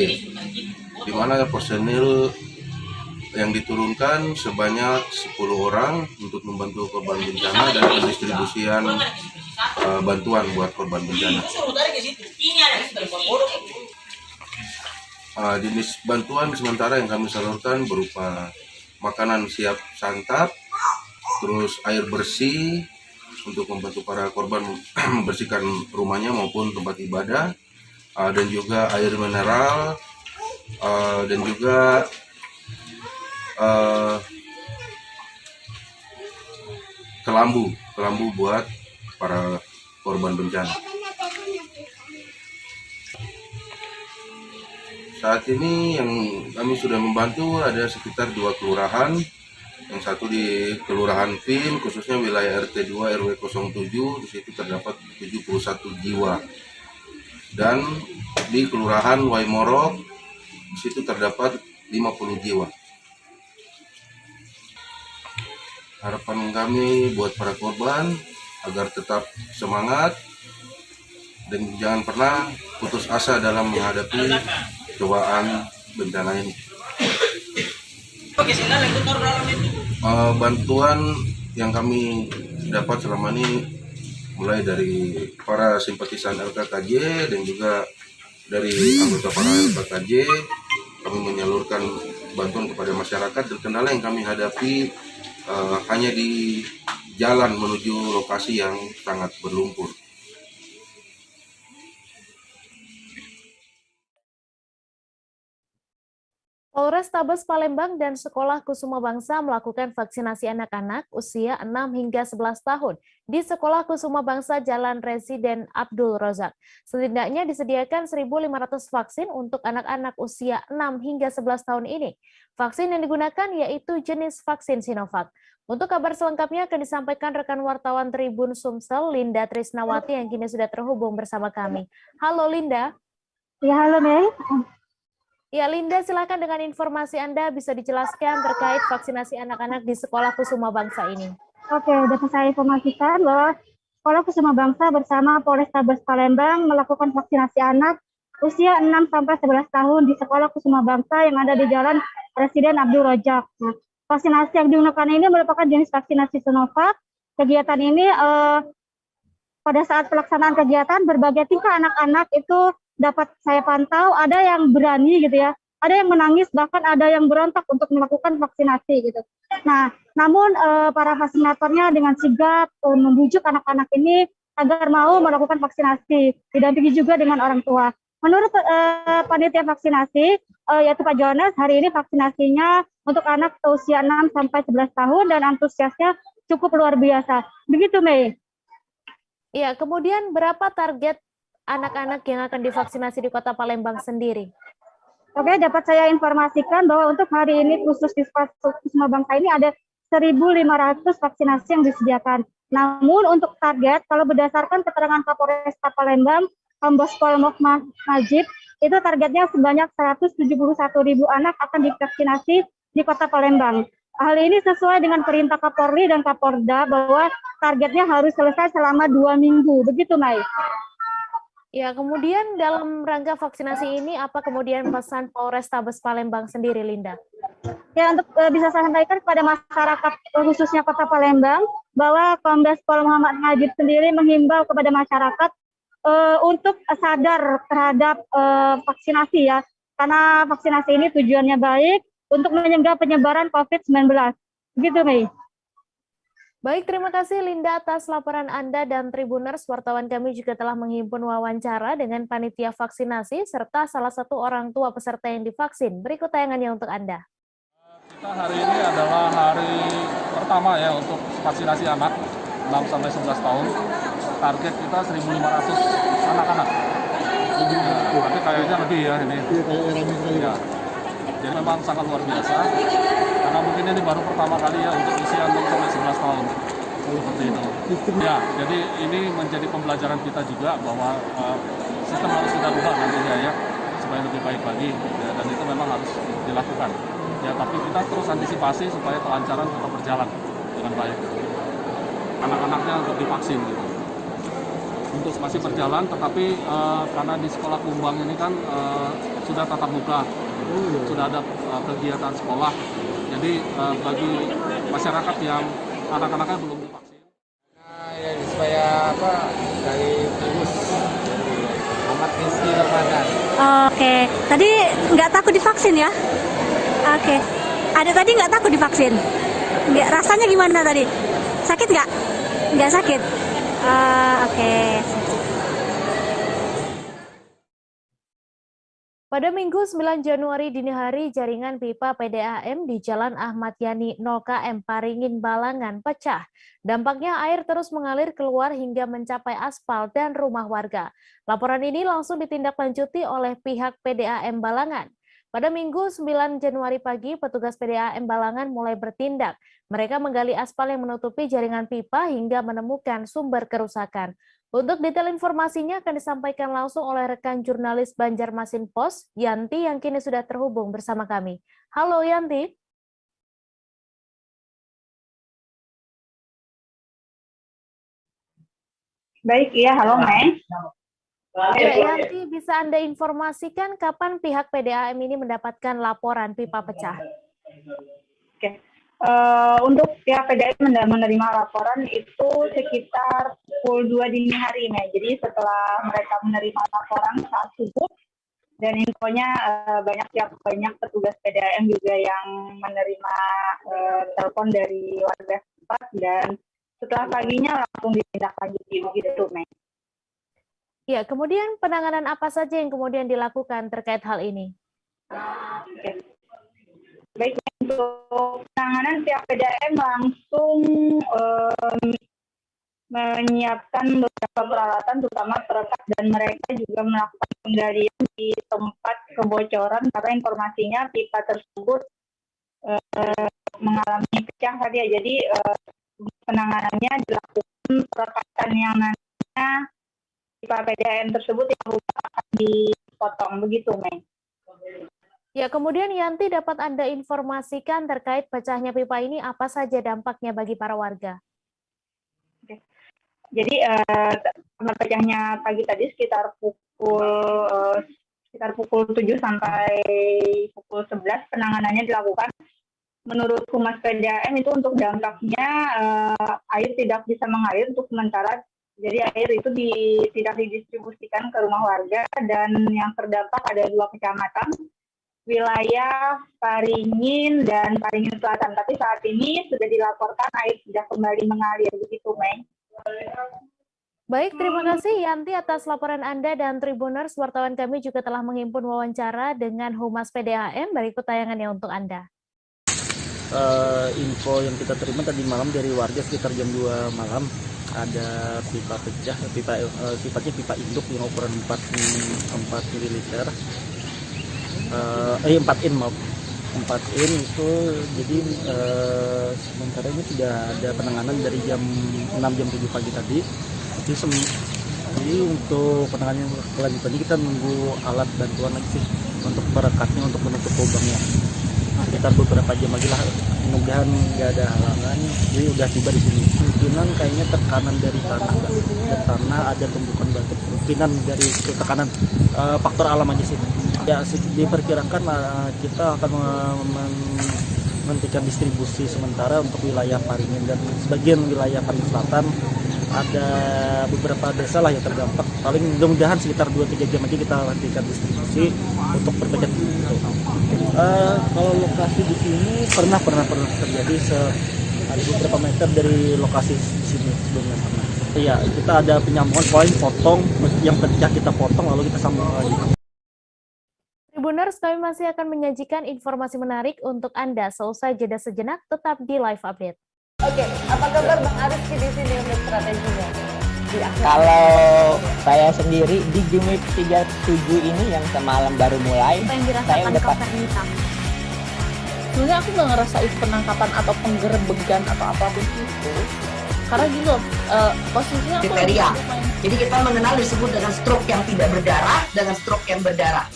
di mana personil yang diturunkan sebanyak 10 orang untuk membantu korban bencana dan pendistribusian bantuan buat korban bencana. Jenis bantuan sementara yang kami salurkan berupa makanan siap santap, terus air bersih untuk membantu para korban membersihkan rumahnya maupun tempat ibadah, dan juga air mineral, dan juga kelambu buat para korban bencana. Saat ini yang kami sudah membantu ada sekitar 2 kelurahan, yang satu di Kelurahan Pin, khususnya wilayah RT 2 RW 07, di situ terdapat 71 jiwa, dan di Kelurahan Waimorok, di situ terdapat 50 jiwa. Harapan kami buat para korban agar tetap semangat dan jangan pernah putus asa dalam menghadapi cobaan bencana ini. Bantuan yang kami dapat selama ini mulai dari para simpatisan LKKJ dan juga dari anggota para LKKJ, kami menyalurkan bantuan kepada masyarakat, dan kendala yang kami hadapi hanya di jalan menuju lokasi yang sangat berlumpur. Polrestabes Palembang dan Sekolah Kusuma Bangsa melakukan vaksinasi anak-anak usia 6 hingga 11 tahun di Sekolah Kusuma Bangsa Jalan Residen Abdul Rozak. Setidaknya disediakan 1.500 vaksin untuk anak-anak usia 6 hingga 11 tahun ini. Vaksin yang digunakan yaitu jenis vaksin Sinovac. Untuk kabar selengkapnya akan disampaikan rekan wartawan Tribun Sumsel, Linda Trisnawati, yang kini sudah terhubung bersama kami. Halo Linda. Ya, halo Mei. Ya, Linda, silakan dengan informasi Anda bisa dijelaskan terkait vaksinasi anak-anak di Sekolah Kusuma Bangsa ini. Oke, dapat saya informasikan bahwa Sekolah Kusuma Bangsa bersama Polrestabes Palembang melakukan vaksinasi anak usia 6-11 tahun di Sekolah Kusuma Bangsa yang ada di Jalan Residen Abdul Rozak. Nah, vaksinasi yang digunakan ini merupakan jenis vaksinasi Sinovac. Kegiatan ini pada saat pelaksanaan kegiatan berbagai tingkah anak-anak itu dapat saya pantau, ada yang berani gitu ya, ada yang menangis, bahkan ada yang berontak untuk melakukan vaksinasi gitu. Nah, namun para vaksinatornya dengan sigap membujuk anak-anak ini agar mau melakukan vaksinasi, didampingi juga dengan orang tua. Menurut panitia vaksinasi, yaitu Pak Jonas, hari ini vaksinasinya untuk anak usia 6 sampai 11 tahun dan antusiasnya cukup luar biasa. Begitu, Mei. Iya, kemudian berapa target anak-anak yang akan divaksinasi di Kota Palembang sendiri? Oke, dapat saya informasikan bahwa untuk hari ini khusus di Wisma Bangsa ini ada 1.500 vaksinasi yang disediakan. Namun untuk target, kalau berdasarkan keterangan Kapolresta Palembang, Kombes Pol Mokmah Najib, itu targetnya sebanyak 171.000 anak akan divaksinasi di Kota Palembang. Hal ini sesuai dengan perintah Kapolri dan Kapolda bahwa targetnya harus selesai selama 2 minggu. Begitu, Mai. Ya, kemudian dalam rangka vaksinasi ini, apa kemudian pesan Polrestabes Palembang sendiri, Linda? Ya, untuk bisa saya sampaikan kepada masyarakat, khususnya Kota Palembang, bahwa Kombes Pol Muhammad Najib sendiri menghimbau kepada masyarakat untuk sadar terhadap vaksinasi ya, karena vaksinasi ini tujuannya baik untuk mencegah penyebaran COVID-19. Begitu, Mei. Baik, terima kasih Linda atas laporan Anda dan Tribuners. Wartawan kami juga telah menghimpun wawancara dengan panitia vaksinasi serta salah satu orang tua peserta yang divaksin. Berikut tayangannya untuk Anda. Kita hari ini adalah hari pertama ya untuk vaksinasi anak 6 sampai 11 tahun. Target kita 1.500 anak-anak. Tapi kayaknya lebih ya ini. Ya. Jadi memang sangat luar biasa. Karena mungkin ini baru pertama kali ya untuk usia 6 sampai 11 tahun. Seperti itu. Ya, jadi ini menjadi pembelajaran kita juga bahwa sistem harus kita ubah nantinya ya supaya lebih baik lagi ya, dan itu memang harus dilakukan. Ya, tapi kita terus antisipasi supaya kelancaran tetap berjalan dengan baik. Anak-anaknya untuk divaksin gitu. Untuk masih berjalan, tetapi karena di sekolah Kumbang ini kan sudah tatap muka, sudah ada kegiatan sekolah. Jadi bagi masyarakat yang anak-anaknya belum divaksin, ya, supaya dari virus amat rizki Ramadan. Oke, tadi nggak takut divaksin ya? Oke, ada tadi nggak takut divaksin? Nggak, rasanya gimana tadi? Sakit nggak? Nggak sakit. Oke. Pada Minggu 9 Januari dini hari, jaringan pipa PDAM di Jalan Ahmad Yani 0KM Paringin Balangan pecah. Dampaknya air terus mengalir keluar hingga mencapai aspal dan rumah warga. Laporan ini langsung ditindaklanjuti oleh pihak PDAM Balangan. Pada Minggu 9 Januari pagi, petugas PDAM Balangan mulai bertindak. Mereka menggali aspal yang menutupi jaringan pipa hingga menemukan sumber kerusakan. Untuk detail informasinya akan disampaikan langsung oleh rekan jurnalis Banjarmasin Post, Yanti, yang kini sudah terhubung bersama kami. Halo Yanti. Baik, iya, halo Mei. Ya, Yanti, bisa Anda informasikan kapan pihak PDAM ini mendapatkan laporan pipa pecah? Oke. Untuk pihak PDAM menerima laporan itu sekitar pukul 2 dini hari, Mei. Jadi setelah mereka menerima laporan saat subuh, dan infonya banyak petugas PDAM juga yang menerima telepon dari warga setempat, dan setelah paginya langsung ditindaklanjuti begitu, Mei. Ya, kemudian penanganan apa saja yang kemudian dilakukan terkait hal ini? Oke. Baik, untuk penanganan pihak PDAM langsung menyiapkan beberapa peralatan, terutama perekat, dan mereka juga melakukan penggalian di tempat kebocoran karena informasinya pipa tersebut mengalami pecah tadi ya. Jadi penanganannya dilakukan perekatan yang nantinya pipa PDAM tersebut yang rusak akan dipotong, begitu, Mei. Ya, kemudian Yanti, dapat Anda informasikan terkait pecahnya pipa ini apa saja dampaknya bagi para warga? Oke. Jadi karena pecahnya pagi tadi sekitar pukul 7 sampai pukul 11 penanganannya dilakukan. Menurut Humas PDAM itu untuk dampaknya air tidak bisa mengalir untuk sementara. Jadi air itu tidak didistribusikan ke rumah warga, dan yang terdampak ada 2 kecamatan, wilayah Paringin dan Paringin Selatan. Tapi saat ini sudah dilaporkan air sudah kembali mengalir, begitu, Mei. Baik, terima kasih Yanti atas laporan Anda, dan Tribuners, wartawan kami juga telah menghimpun wawancara dengan Humas PDAM. Berikut tayangannya untuk Anda. info yang kita terima tadi malam dari warga sekitar jam 2 malam, ada pipa pecah, sifatnya pipa induk yang ukuran 4 ml, 4 in maaf, 4 in itu. Jadi sementara ini sudah ada penanganan dari jam 6 jam 7 pagi tadi. Jadi untuk penanganan lanjutannya kita nunggu alat bantuan lagi sih untuk perekatnya, untuk menutup lubangnya. Sekitar beberapa jam lagi lah, mudah-mudahan nggak ada halangan. Jadi udah tiba di sini. Kemungkinan kayaknya tekanan dari tanah, ada tumbukan batu, kemungkinan dari tekanan faktor alam aja sih. Ya diperkirakan kita akan menghentikan distribusi sementara untuk wilayah Paringin dan sebagian wilayah Paringin Selatan. Ada beberapa desa lah yang terdampak. Paling mudah-mudahan sekitar 2-3 jam aja kita hentikan distribusi untuk perbaikan. Kalau lokasi di sini pernah terjadi ada beberapa meter dari lokasi di sini sebelumnya pernah. Iya, kita ada penyambungan poin potong, yang pecah kita potong lalu kita sambung lagi. Tribuners, kami masih akan menyajikan informasi menarik untuk Anda. Selesai jeda sejenak, tetap di Live Update. Oke, apa kabar Bang Ariski di sini untuk strateginya? Kalau saya sendiri di Jumip 37 ini yang semalam baru mulai, saya udah sebenarnya aku nggak ngerasain penangkapan atau penggerebegan atau apapun itu, karena gitu posisinya kriteria. Jadi kita mengenal disebut dengan stroke yang tidak berdarah dengan stroke yang berdarah.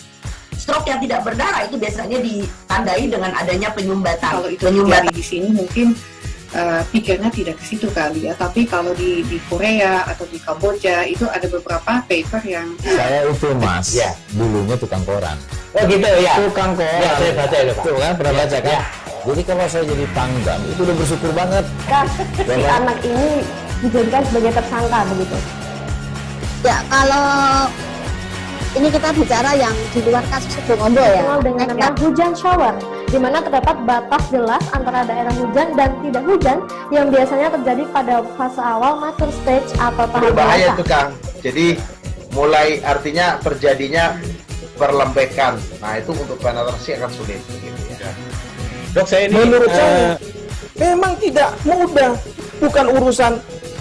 Stroke yang tidak berdarah itu biasanya ditandai dengan adanya penyumbatan. Kalau itu terjadi di sini mungkin pikirnya tidak ke situ kali ya, tapi kalau di Korea atau di Kamboja itu ada beberapa paper yang saya itu mas, ya dulunya tukang koran. Oh gitu ya. Tukang koran. Ya, saya baca itu Pak. Tuh kan pernah baca kan? Ya. Jadi kalau saya jadi tanggam itu udah bersyukur banget. Si anak ini dijadikan sebagai tersangka begitu. Ya kalau ini kita bicara yang di luar kasus Sebongondo ya. Dengan nama hujan shower, di mana terdapat batas jelas antara daerah hujan dan tidak hujan yang biasanya terjadi pada fase awal mature stage atau tahap berbahaya itu Kang. Jadi mulai artinya terjadinya perlembekan. Nah itu untuk penetrasi akan sulit. Gitu ya. Dok, saya ini menurut saya memang tidak mudah, bukan urusan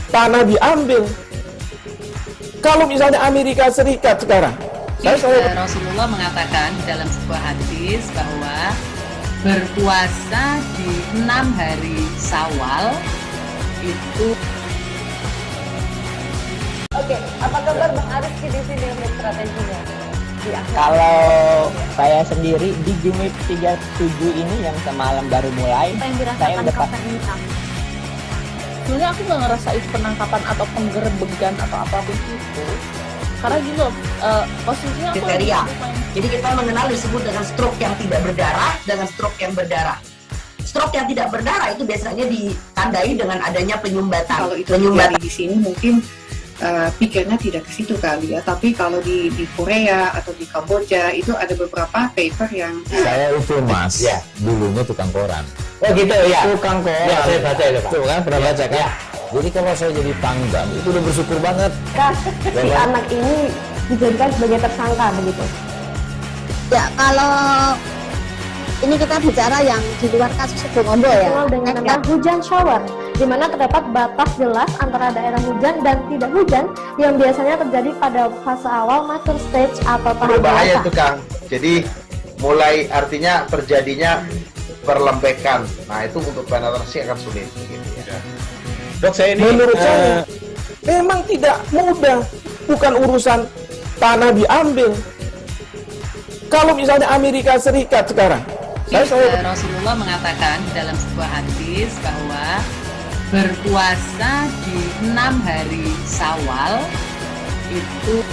tanah diambil. Kalau misalnya Amerika Serikat sekarang, Rasulullah mengatakan dalam sebuah hadis bahwa berpuasa di 6 hari Syawal itu. Oke, apa kabar Bang Ariski di sini untuk strateginya? Kalau saya sendiri di Jumip 37 ini yang semalam baru mulai, saya udah sebenarnya aku nggak ngerasain penangkapan atau penggerebegan atau apapun itu, karena gitu posisinya kriteria. Jadi kita mengenal disebut dengan stroke yang tidak berdarah dengan stroke yang berdarah. Stroke yang tidak berdarah itu biasanya ditandai dengan adanya penyumbatan. Kalau itu terjadi di sini mungkin pikirnya tidak ke situ kali ya, tapi kalau di Korea atau di Kamboja itu ada beberapa paper yang saya itu mas, ya dulunya tukang koran. Oh gitu ya. Tukang koran. Ya, saya baca itu Pak. Tuh kan pernah baca kan? Ya. Jadi kalau saya jadi tanggam itu udah bersyukur banget. Si anak ini dijadikan sebagai tersangka begitu. Ya kalau ini kita bicara yang di luar kasus Sebongondo ya. Dengan nama hujan shower, di mana terdapat batas jelas antara daerah hujan dan tidak hujan yang biasanya terjadi pada fase awal mature stage atau tahap berbahaya itu Kang. Jadi mulai artinya terjadinya perlembekan. Nah itu untuk penetrasi akan sulit. Gitu ya. Dok, saya ini menurut saya memang tidak mudah, bukan urusan tanah diambil. Kalau misalnya Amerika Serikat sekarang, Rasulullah mengatakan dalam sebuah hadis bahwa berpuasa di 6 hari Syawal itu.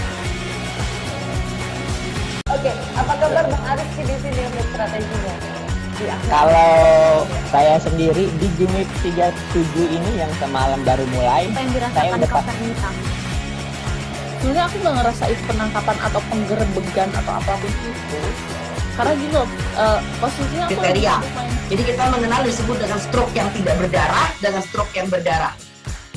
Oke, apa kabar Bang Ariski di sini untuk strateginya? Kalau saya sendiri di Jumip 37 ini yang semalam baru mulai, saya udah sebenarnya aku nggak ngerasain penangkapan atau penggerebegan atau apapun itu, karena gitu posisinya kriteria. Jadi kita mengenal disebut dengan stroke yang tidak berdarah dengan stroke yang berdarah.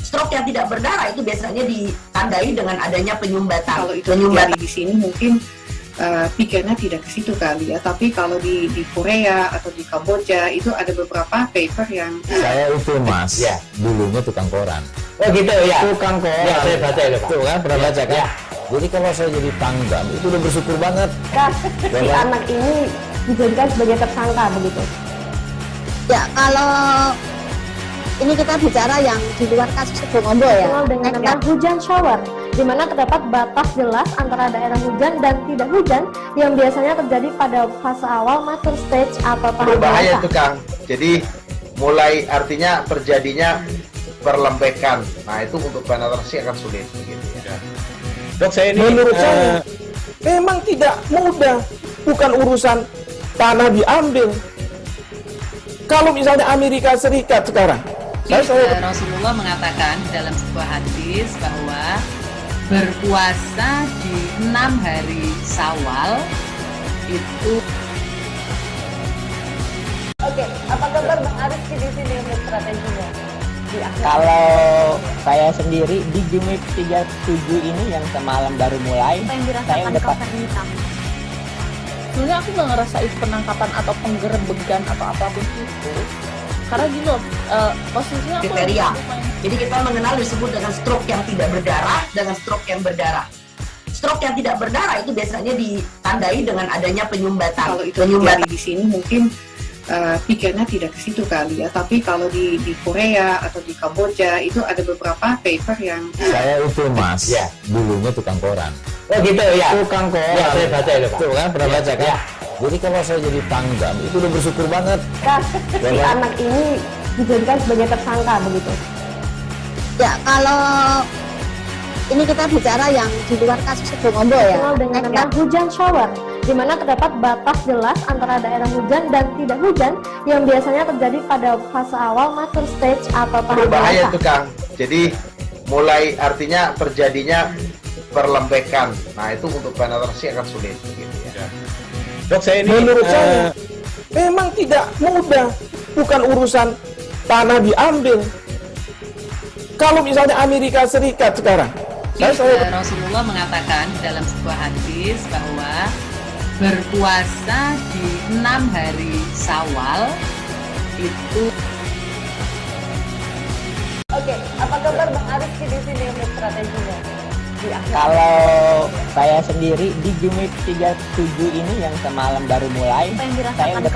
Stroke yang tidak berdarah itu biasanya ditandai dengan adanya penyumbatan. Kalau itu terjadi di sini mungkin pikirnya tidak ke situ kali ya. Tapi kalau di Korea atau di Kamboja itu ada beberapa paper yang saya itu Mas, ya, dulunya tukang koran. Oh gitu ya. Tukang koran. Ya, saya baca itu Pak. Tuh kan, pernah baca kan? Ya. Jadi kalau saya jadi pangdam itu udah bersyukur banget. Si anak ini dijadikan sebagai tersangka begitu. Ya, kalau ini kita bicara yang di luar kasus Sebongombo ya. Dengan nama hujan shower, di mana terdapat batas jelas antara daerah hujan dan tidak hujan yang biasanya terjadi pada fase awal mature stage atau tahap berbahaya dewasa. itu Kang. Jadi mulai artinya terjadinya perlembekan. Nah itu untuk penetrasi akan sulit. Gitu ya. Dok, saya ini menurut saya memang tidak mudah, bukan urusan tanah diambil. Kalau misalnya Amerika Serikat sekarang, Rasulullah mengatakan dalam sebuah hadis bahwa berpuasa di 6 hari Syawal itu. Oke, apa kabar Bang Ariski di sini untuk strateginya? Kalau saya sendiri di Jumit 37 ini yang semalam baru mulai, saya udah sebenarnya aku nggak ngerasa itu penangkapan atau penggerebegan atau apapun itu, karena gini loh, posisinya aku kriteria. Jadi kita mengenal disebut dengan stroke yang tidak berdarah dengan stroke yang berdarah. Stroke yang tidak berdarah itu biasanya ditandai dengan adanya penyumbatan. Kalau itu terjadi di sini mungkin pikirnya tidak ke situ kali ya. Tapi kalau di Korea atau di Kamboja itu ada beberapa paper yang saya itu Mas, ya, dulunya tukang koran. Oh gitu ya. Tukang koran. Ya, saya baca itu Pak. Tuh kan, pernah baca kan? Ya. Jadi kalau saya jadi pangdam itu udah bersyukur banget. Si anak ini dijadikan sebagai tersangka begitu. Ya, kalau ini kita bicara yang di luar kasus Sebongombo ya. Dengan nama hujan shower, di mana terdapat batas jelas antara daerah hujan dan tidak hujan yang biasanya terjadi pada fase awal mature stage atau tahap berbahaya dewasa. itu Kang. Jadi mulai artinya terjadinya perlembekan. Nah itu untuk penetrasi akan sulit. Gitu ya. Dok, saya ini menurut saya memang tidak mudah, bukan urusan tanah diambil. Kalau misalnya Amerika Serikat sekarang, Rasulullah mengatakan dalam sebuah hadis bahwa berpuasa di 6 hari Syawal itu. Oke, apa kabar Bang Ariski di sini untuk strateginya? Kalau saya sendiri di Jumit 37 ini yang semalam baru mulai, saya udah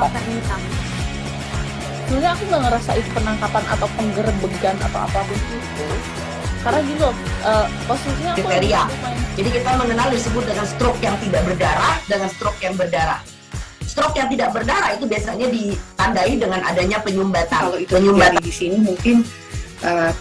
sebenarnya aku nggak ngerasa itu penangkapan atau penggerebegan atau apapun itu, karena gini loh, posisinya aku kriteria. Jadi kita mengenal disebut dengan stroke yang tidak berdarah dengan stroke yang berdarah. Stroke yang tidak berdarah itu biasanya ditandai dengan adanya penyumbatan. Kalau itu terjadi di sini mungkin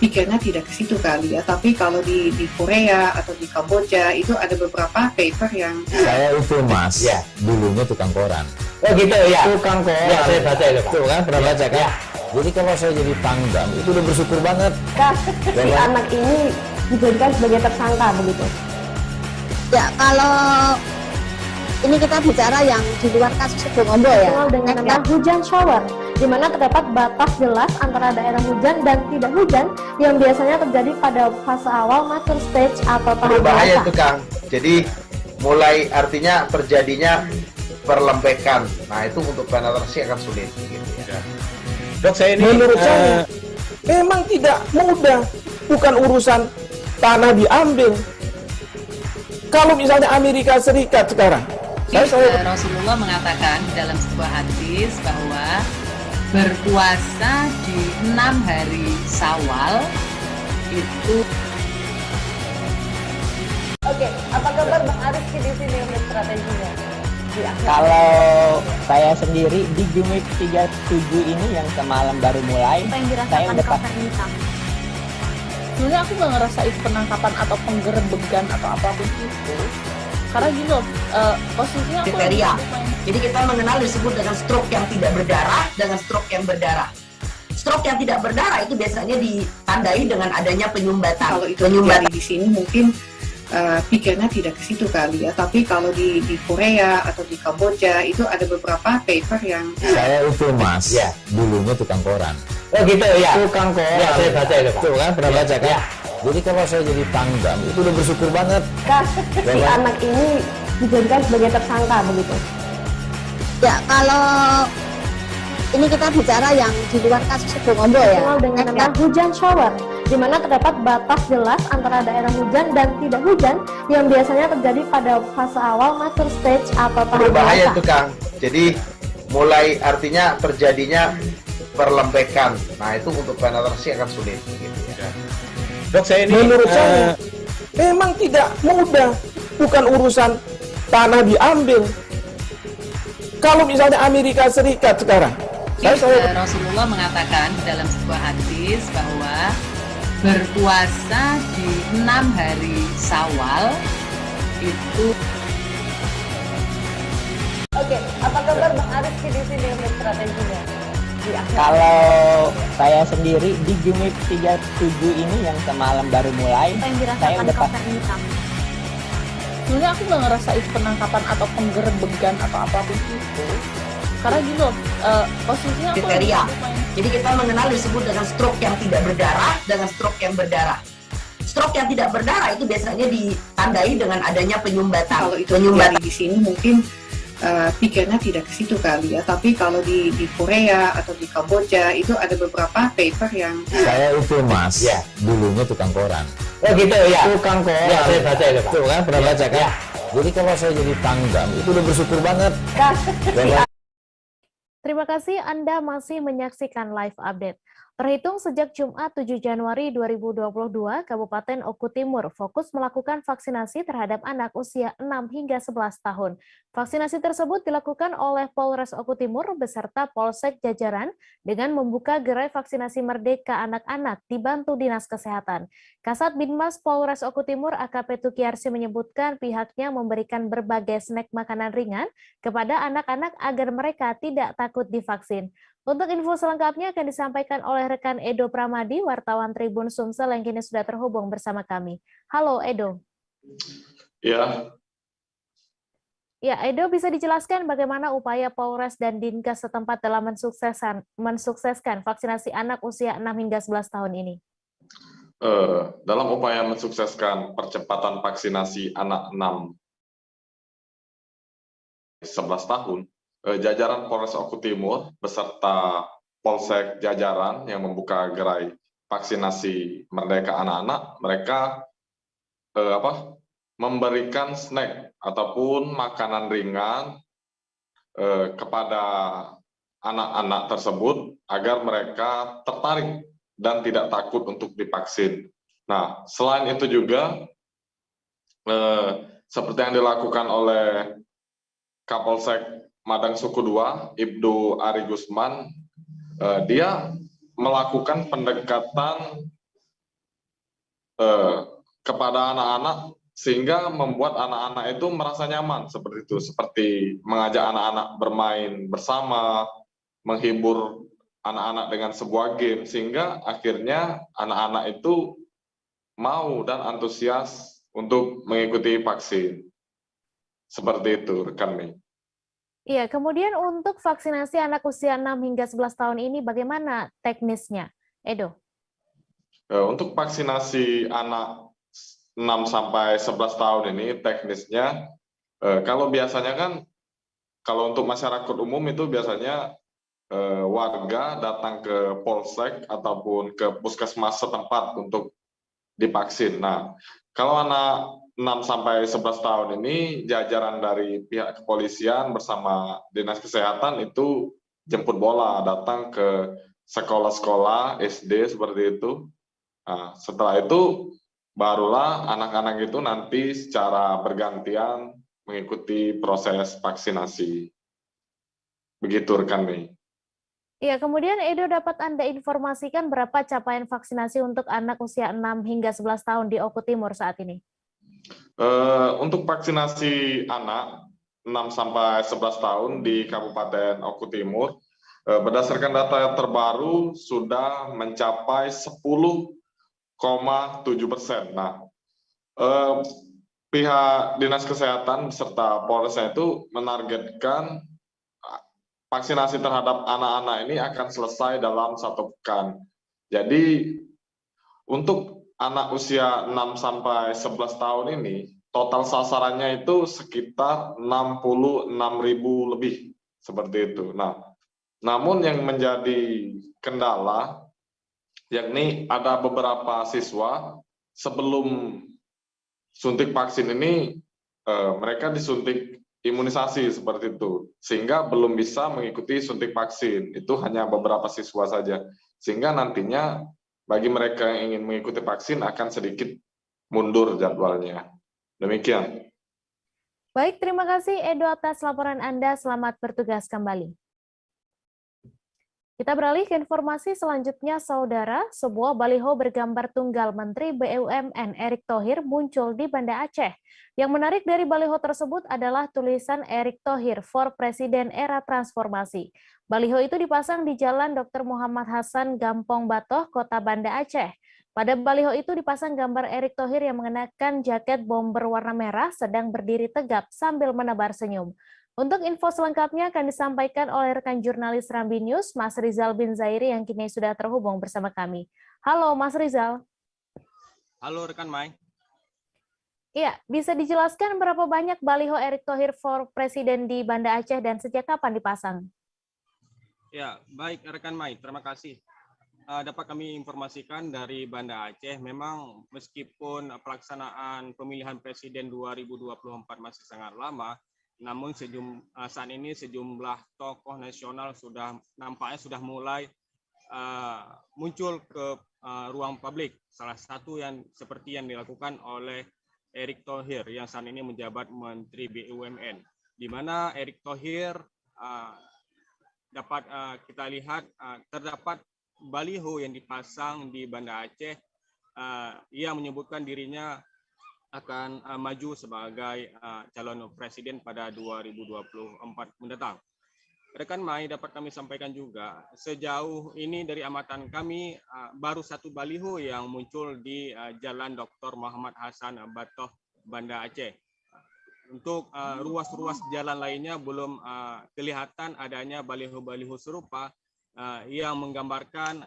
pikirnya tidak ke situ kali ya. Tapi kalau di Korea atau di Kamboja itu ada beberapa paper yang saya itu Mas, ya, dulunya tukang koran. Oh gitu ya. Tukang koran. Ya, saya baca itu Pak. Tuh kan, pernah baca kan? Ya. Jadi kalau saya jadi pangdam itu udah bersyukur banget. Si anak ini dijadikan sebagai tersangka begitu. Ya, kalau ini kita bicara yang di luar kasus Sebongombo ya. Dengan nama hujan shower, di mana terdapat batas jelas antara daerah hujan dan tidak hujan yang biasanya terjadi pada fase awal mature stage atau tahap berbahaya dewasa. itu Kang. Jadi mulai artinya terjadinya perlembekan. Nah itu untuk penetrasi akan sulit. Gitu ya. Dok, saya ini menurut saya memang tidak mudah, bukan urusan tanah diambil. Kalau misalnya Amerika Serikat sekarang, Rasulullah mengatakan dalam sebuah hadis bahwa berpuasa di 6 hari Syawal itu. Oke, apa kabar Bang Ariski di sini untuk strateginya? Kalau saya sendiri di Jumit 37 ini yang semalam baru mulai, saya udah sebenarnya aku nggak ngerasa itu penangkapan atau penggerebegan atau apapun itu, karena gini loh, posisinya aku kriteria. Jadi kita mengenal disebut dengan stroke yang tidak berdarah dengan stroke yang berdarah. Stroke yang tidak berdarah itu biasanya ditandai dengan adanya penyumbatan. Kalau itu terjadi di sini mungkin pikirnya tidak ke situ kali ya. Tapi kalau di Korea atau di Kamboja itu ada beberapa paper yang saya itu Mas, ya, dulunya tukang koran. Oh gitu ya. Tukang koran. Ya, saya baca itu Pak. Tuh kan, pernah baca kan? Ya. Jadi kalau saya jadi pangdam itu udah bersyukur banget. Si anak ini dijadikan sebagai tersangka begitu. Ya, kalau ini kita bicara yang di luar kasus Sebongombo ya. Dengan nama hujan shower, di mana terdapat batas jelas antara daerah hujan dan tidak hujan yang biasanya terjadi pada fase awal mature stage atau tahap berbahaya dewasa. itu Kang. Jadi mulai artinya terjadinya perlembekan. Nah itu untuk penetrasi akan sulit. Gitu ya. Dok, saya ini menurut saya memang tidak mudah, bukan urusan tanah diambil. Kalau misalnya Amerika Serikat sekarang, Rasulullah mengatakan dalam sebuah hadis bahwa berpuasa di 6 hari Syawal itu. Oke, apa kabar Bang Ariski di sini untuk strateginya? Kalau saya sendiri di Jumit 37 ini yang semalam baru mulai, saya udah pas. Sebenarnya aku nggak ngerasa itu penangkapan atau penggerbegan atau apapun itu, karena gini loh, posisinya aku kriteria. Jadi kita mengenal disebut dengan stroke yang tidak berdarah dengan stroke yang berdarah. Stroke yang tidak berdarah itu biasanya ditandai dengan adanya penyumbatan. Kalau itu terjadi di sini mungkin pikirnya tidak ke situ kali ya. Tapi kalau di Korea atau di Kamboja itu ada beberapa paper yang saya itu Mas, ya, dulunya tukang koran. Oh gitu ya. Tukang koran. Ya, saya baca itu Pak. Tuh kan pernah baca kan? Ya. Jadi kalau saya jadi pangdam itu udah bersyukur banget. Terima kasih Anda masih menyaksikan live update. Terhitung sejak Jumat 7 Januari 2022, Kabupaten Oku Timur fokus melakukan vaksinasi terhadap anak usia 6 hingga 11 tahun. Vaksinasi tersebut dilakukan oleh Polres Oku Timur beserta Polsek jajaran dengan membuka gerai vaksinasi Merdeka Anak-anak dibantu Dinas Kesehatan. Kasat Binmas Polres Oku Timur AKP Tukiarsi menyebutkan pihaknya memberikan berbagai snack makanan ringan kepada anak-anak agar mereka tidak takut divaksin. Untuk info selengkapnya akan disampaikan oleh rekan Edo Pramadi, wartawan Tribun Sumsel yang kini sudah terhubung bersama kami. Halo Edo. Ya. Ya, Edo bisa dijelaskan bagaimana upaya Polres dan Dinkes setempat dalam mensukseskan vaksinasi anak usia 6 hingga 11 tahun ini? Dalam upaya mensukseskan percepatan vaksinasi anak 6 11 tahun, jajaran Polres Oku Timur beserta Polsek jajaran yang membuka gerai vaksinasi Merdeka Anak-anak, mereka memberikan snack ataupun makanan ringan kepada anak-anak tersebut agar mereka tertarik dan tidak takut untuk divaksin. Nah, selain itu juga seperti yang dilakukan oleh Kapolsek Madang Suku II, Ibdu Ari Gusman, dia melakukan pendekatan kepada anak-anak sehingga membuat anak-anak itu merasa nyaman seperti itu, seperti mengajak anak-anak bermain bersama, menghibur anak-anak dengan sebuah game, sehingga akhirnya anak-anak itu mau dan antusias untuk mengikuti vaksin. Seperti itu, rekan Mei. Iya, kemudian untuk vaksinasi anak usia 6 hingga 11 tahun ini bagaimana teknisnya, Edo? Untuk vaksinasi anak 6 sampai 11 tahun ini teknisnya, kalau biasanya kan, kalau untuk masyarakat umum itu biasanya warga datang ke Polsek ataupun ke puskesmas setempat untuk divaksin. Nah, kalau anak 6 sampai 11 tahun ini jajaran dari pihak kepolisian bersama Dinas Kesehatan itu jemput bola, datang ke sekolah-sekolah SD seperti itu. Nah, setelah itu barulah anak-anak itu nanti secara bergantian mengikuti proses vaksinasi. Begitu rekan Mei. Iya, kemudian Edo dapat Anda informasikan berapa capaian vaksinasi untuk anak usia 6 hingga 11 tahun di Oku Timur saat ini? Untuk vaksinasi anak 6 sampai 11 tahun di Kabupaten Oku Timur, berdasarkan data yang terbaru sudah mencapai 10,7%. Nah, pihak Dinas Kesehatan beserta Polresnya itu menargetkan vaksinasi terhadap anak-anak ini akan selesai dalam 1 pekan. Jadi, untuk anak usia 6 sampai 11 tahun ini, total sasarannya itu sekitar 66.000 lebih, seperti itu. Nah, namun yang menjadi kendala, yakni ada beberapa siswa sebelum suntik vaksin ini, mereka disuntik imunisasi seperti itu, sehingga belum bisa mengikuti suntik vaksin. Itu hanya beberapa siswa saja, sehingga nantinya bagi mereka yang ingin mengikuti vaksin akan sedikit mundur jadwalnya. Demikian. Baik, terima kasih Edo atas laporan Anda. Selamat bertugas kembali. Kita beralih ke informasi selanjutnya, Saudara. Sebuah baliho bergambar tunggal Menteri BUMN Erick Thohir muncul di Banda Aceh. Yang menarik dari baliho tersebut adalah tulisan Erick Thohir for Presiden Era Transformasi. Baliho itu dipasang di Jalan Dr. Muhammad Hasan, Gampong Batoh, Kota Banda Aceh. Pada baliho itu dipasang gambar Erick Thohir yang mengenakan jaket bomber warna merah sedang berdiri tegap sambil menebar senyum. Untuk info selengkapnya akan disampaikan oleh rekan jurnalis Rambi News, Mas Rizal bin Zairi yang kini sudah terhubung bersama kami. Halo Mas Rizal. Halo rekan Mai. Iya, bisa dijelaskan berapa banyak baliho Erick Thohir for Presiden di Banda Aceh dan sejak kapan dipasang? Ya, baik rekan Mai, terima kasih. Dapat kami informasikan dari Banda Aceh, memang meskipun pelaksanaan pemilihan presiden 2024 masih sangat lama, namun saat ini sejumlah tokoh nasional nampaknya sudah mulai muncul ke ruang publik. Salah satu yang seperti yang dilakukan oleh Erick Thohir yang saat ini menjabat Menteri BUMN, di mana Erick Thohir dapat kita lihat terdapat baliho yang dipasang di Banda Aceh. Ia menyebutkan dirinya akan maju sebagai calon presiden pada 2024 mendatang. Rekan Mai, dapat kami sampaikan juga, sejauh ini dari amatan kami baru satu baliho yang muncul di Jalan Dr. Muhammad Hasan, Batoh, Banda Aceh. Untuk ruas-ruas jalan lainnya belum kelihatan adanya baliho-baliho serupa yang menggambarkan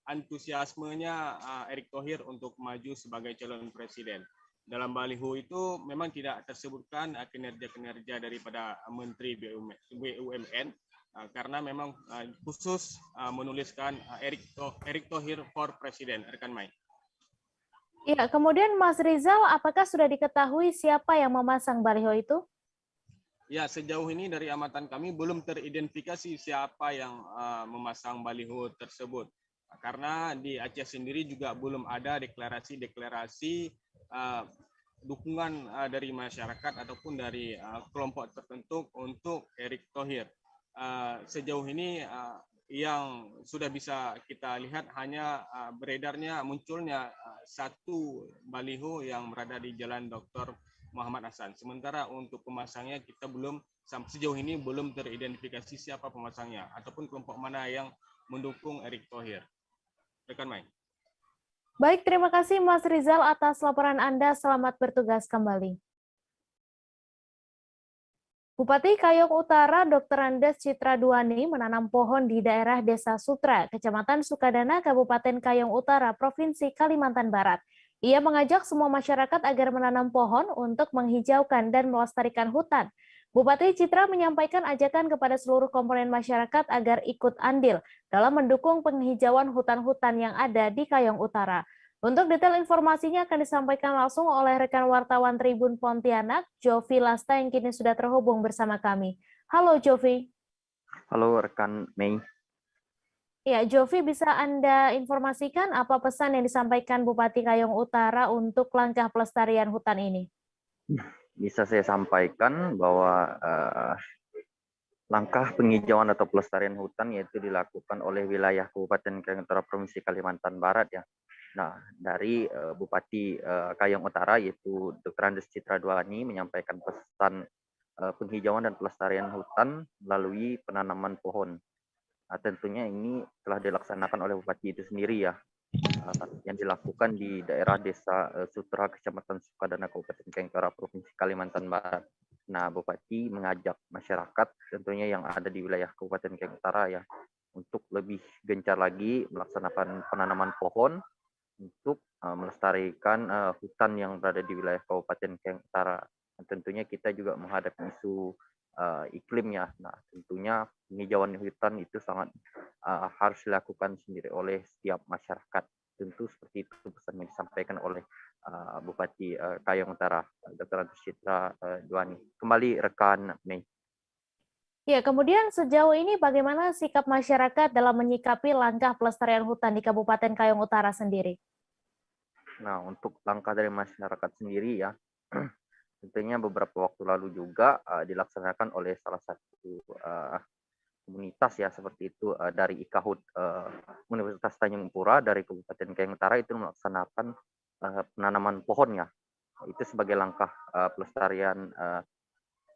antusiasmenya Erick Thohir untuk maju sebagai calon presiden. Dalam baliho itu memang tidak tersebutkan kinerja-kinerja daripada Menteri BUMN karena memang khusus menuliskan Erick Thohir for Presiden, rekan Mai. Ya, kemudian Mas Rizal, apakah sudah diketahui siapa yang memasang baliho itu? Ya, sejauh ini dari amatan kami belum teridentifikasi siapa yang memasang baliho tersebut. Karena di Aceh sendiri juga belum ada deklarasi dukungan dari masyarakat ataupun dari kelompok tertentu untuk Erick Thohir. Sejauh ini yang sudah bisa kita lihat hanya munculnya satu baliho yang berada di Jalan Dr. Muhammad Hasan. Sementara untuk pemasangnya kita sejauh ini belum teridentifikasi siapa pemasangnya ataupun kelompok mana yang mendukung Erick Thohir. Rekan Mai. Baik, terima kasih Mas Rizal atas laporan Anda. Selamat bertugas kembali. Bupati Kayong Utara Dr. Andes Citra Duani menanam pohon di daerah Desa Sutra, Kecamatan Sukadana, Kabupaten Kayong Utara, Provinsi Kalimantan Barat. Ia mengajak semua masyarakat agar menanam pohon untuk menghijaukan dan melestarikan hutan. Bupati Citra menyampaikan ajakan kepada seluruh komponen masyarakat agar ikut andil dalam mendukung penghijauan hutan-hutan yang ada di Kayong Utara. Untuk detail informasinya akan disampaikan langsung oleh rekan wartawan Tribun Pontianak, Jovi Lasta yang kini sudah terhubung bersama kami. Halo Jovi. Halo rekan Mei. Ya, Jovi, bisa Anda informasikan apa pesan yang disampaikan Bupati Kayong Utara untuk langkah pelestarian hutan ini? Bisa saya sampaikan bahwa langkah penghijauan atau pelestarian hutan yaitu dilakukan oleh wilayah Kabupaten Kayong Utara Provinsi Kalimantan Barat ya. Nah, dari Bupati Kayong Utara yaitu Dr. Andes Citra Duani menyampaikan pesan penghijauan dan pelestarian hutan melalui penanaman pohon. Nah, tentunya ini telah dilaksanakan oleh Bupati itu sendiri ya, yang dilakukan di daerah Desa Sutra, Kecamatan Sukadana, Kabupaten Kayong Utara, Provinsi Kalimantan Barat. Nah, Bupati mengajak masyarakat tentunya yang ada di wilayah Kabupaten Kayong Utara ya, untuk lebih gencar lagi melaksanakan penanaman pohon untuk melestarikan hutan yang berada di wilayah Kabupaten Kayong Utara. Dan tentunya kita juga menghadapi isu iklimnya. Nah, tentunya penghijauan hutan itu sangat harus dilakukan sendiri oleh setiap masyarakat. Tentu seperti itu pesan yang disampaikan oleh Bupati Kayong Utara, Dr. Andreas Citra Duani. Kembali rekan Mei. Ya, kemudian sejauh ini bagaimana sikap masyarakat dalam menyikapi langkah pelestarian hutan di Kabupaten Kayong Utara sendiri? Nah, untuk langkah dari masyarakat sendiri ya, tentunya beberapa waktu lalu juga dilaksanakan oleh salah satu komunitas ya seperti itu dari IKHUD Universitas Tanjung Pura dari Kabupaten Kayong Utara itu melaksanakan penanaman pohonnya. Itu sebagai langkah pelestarian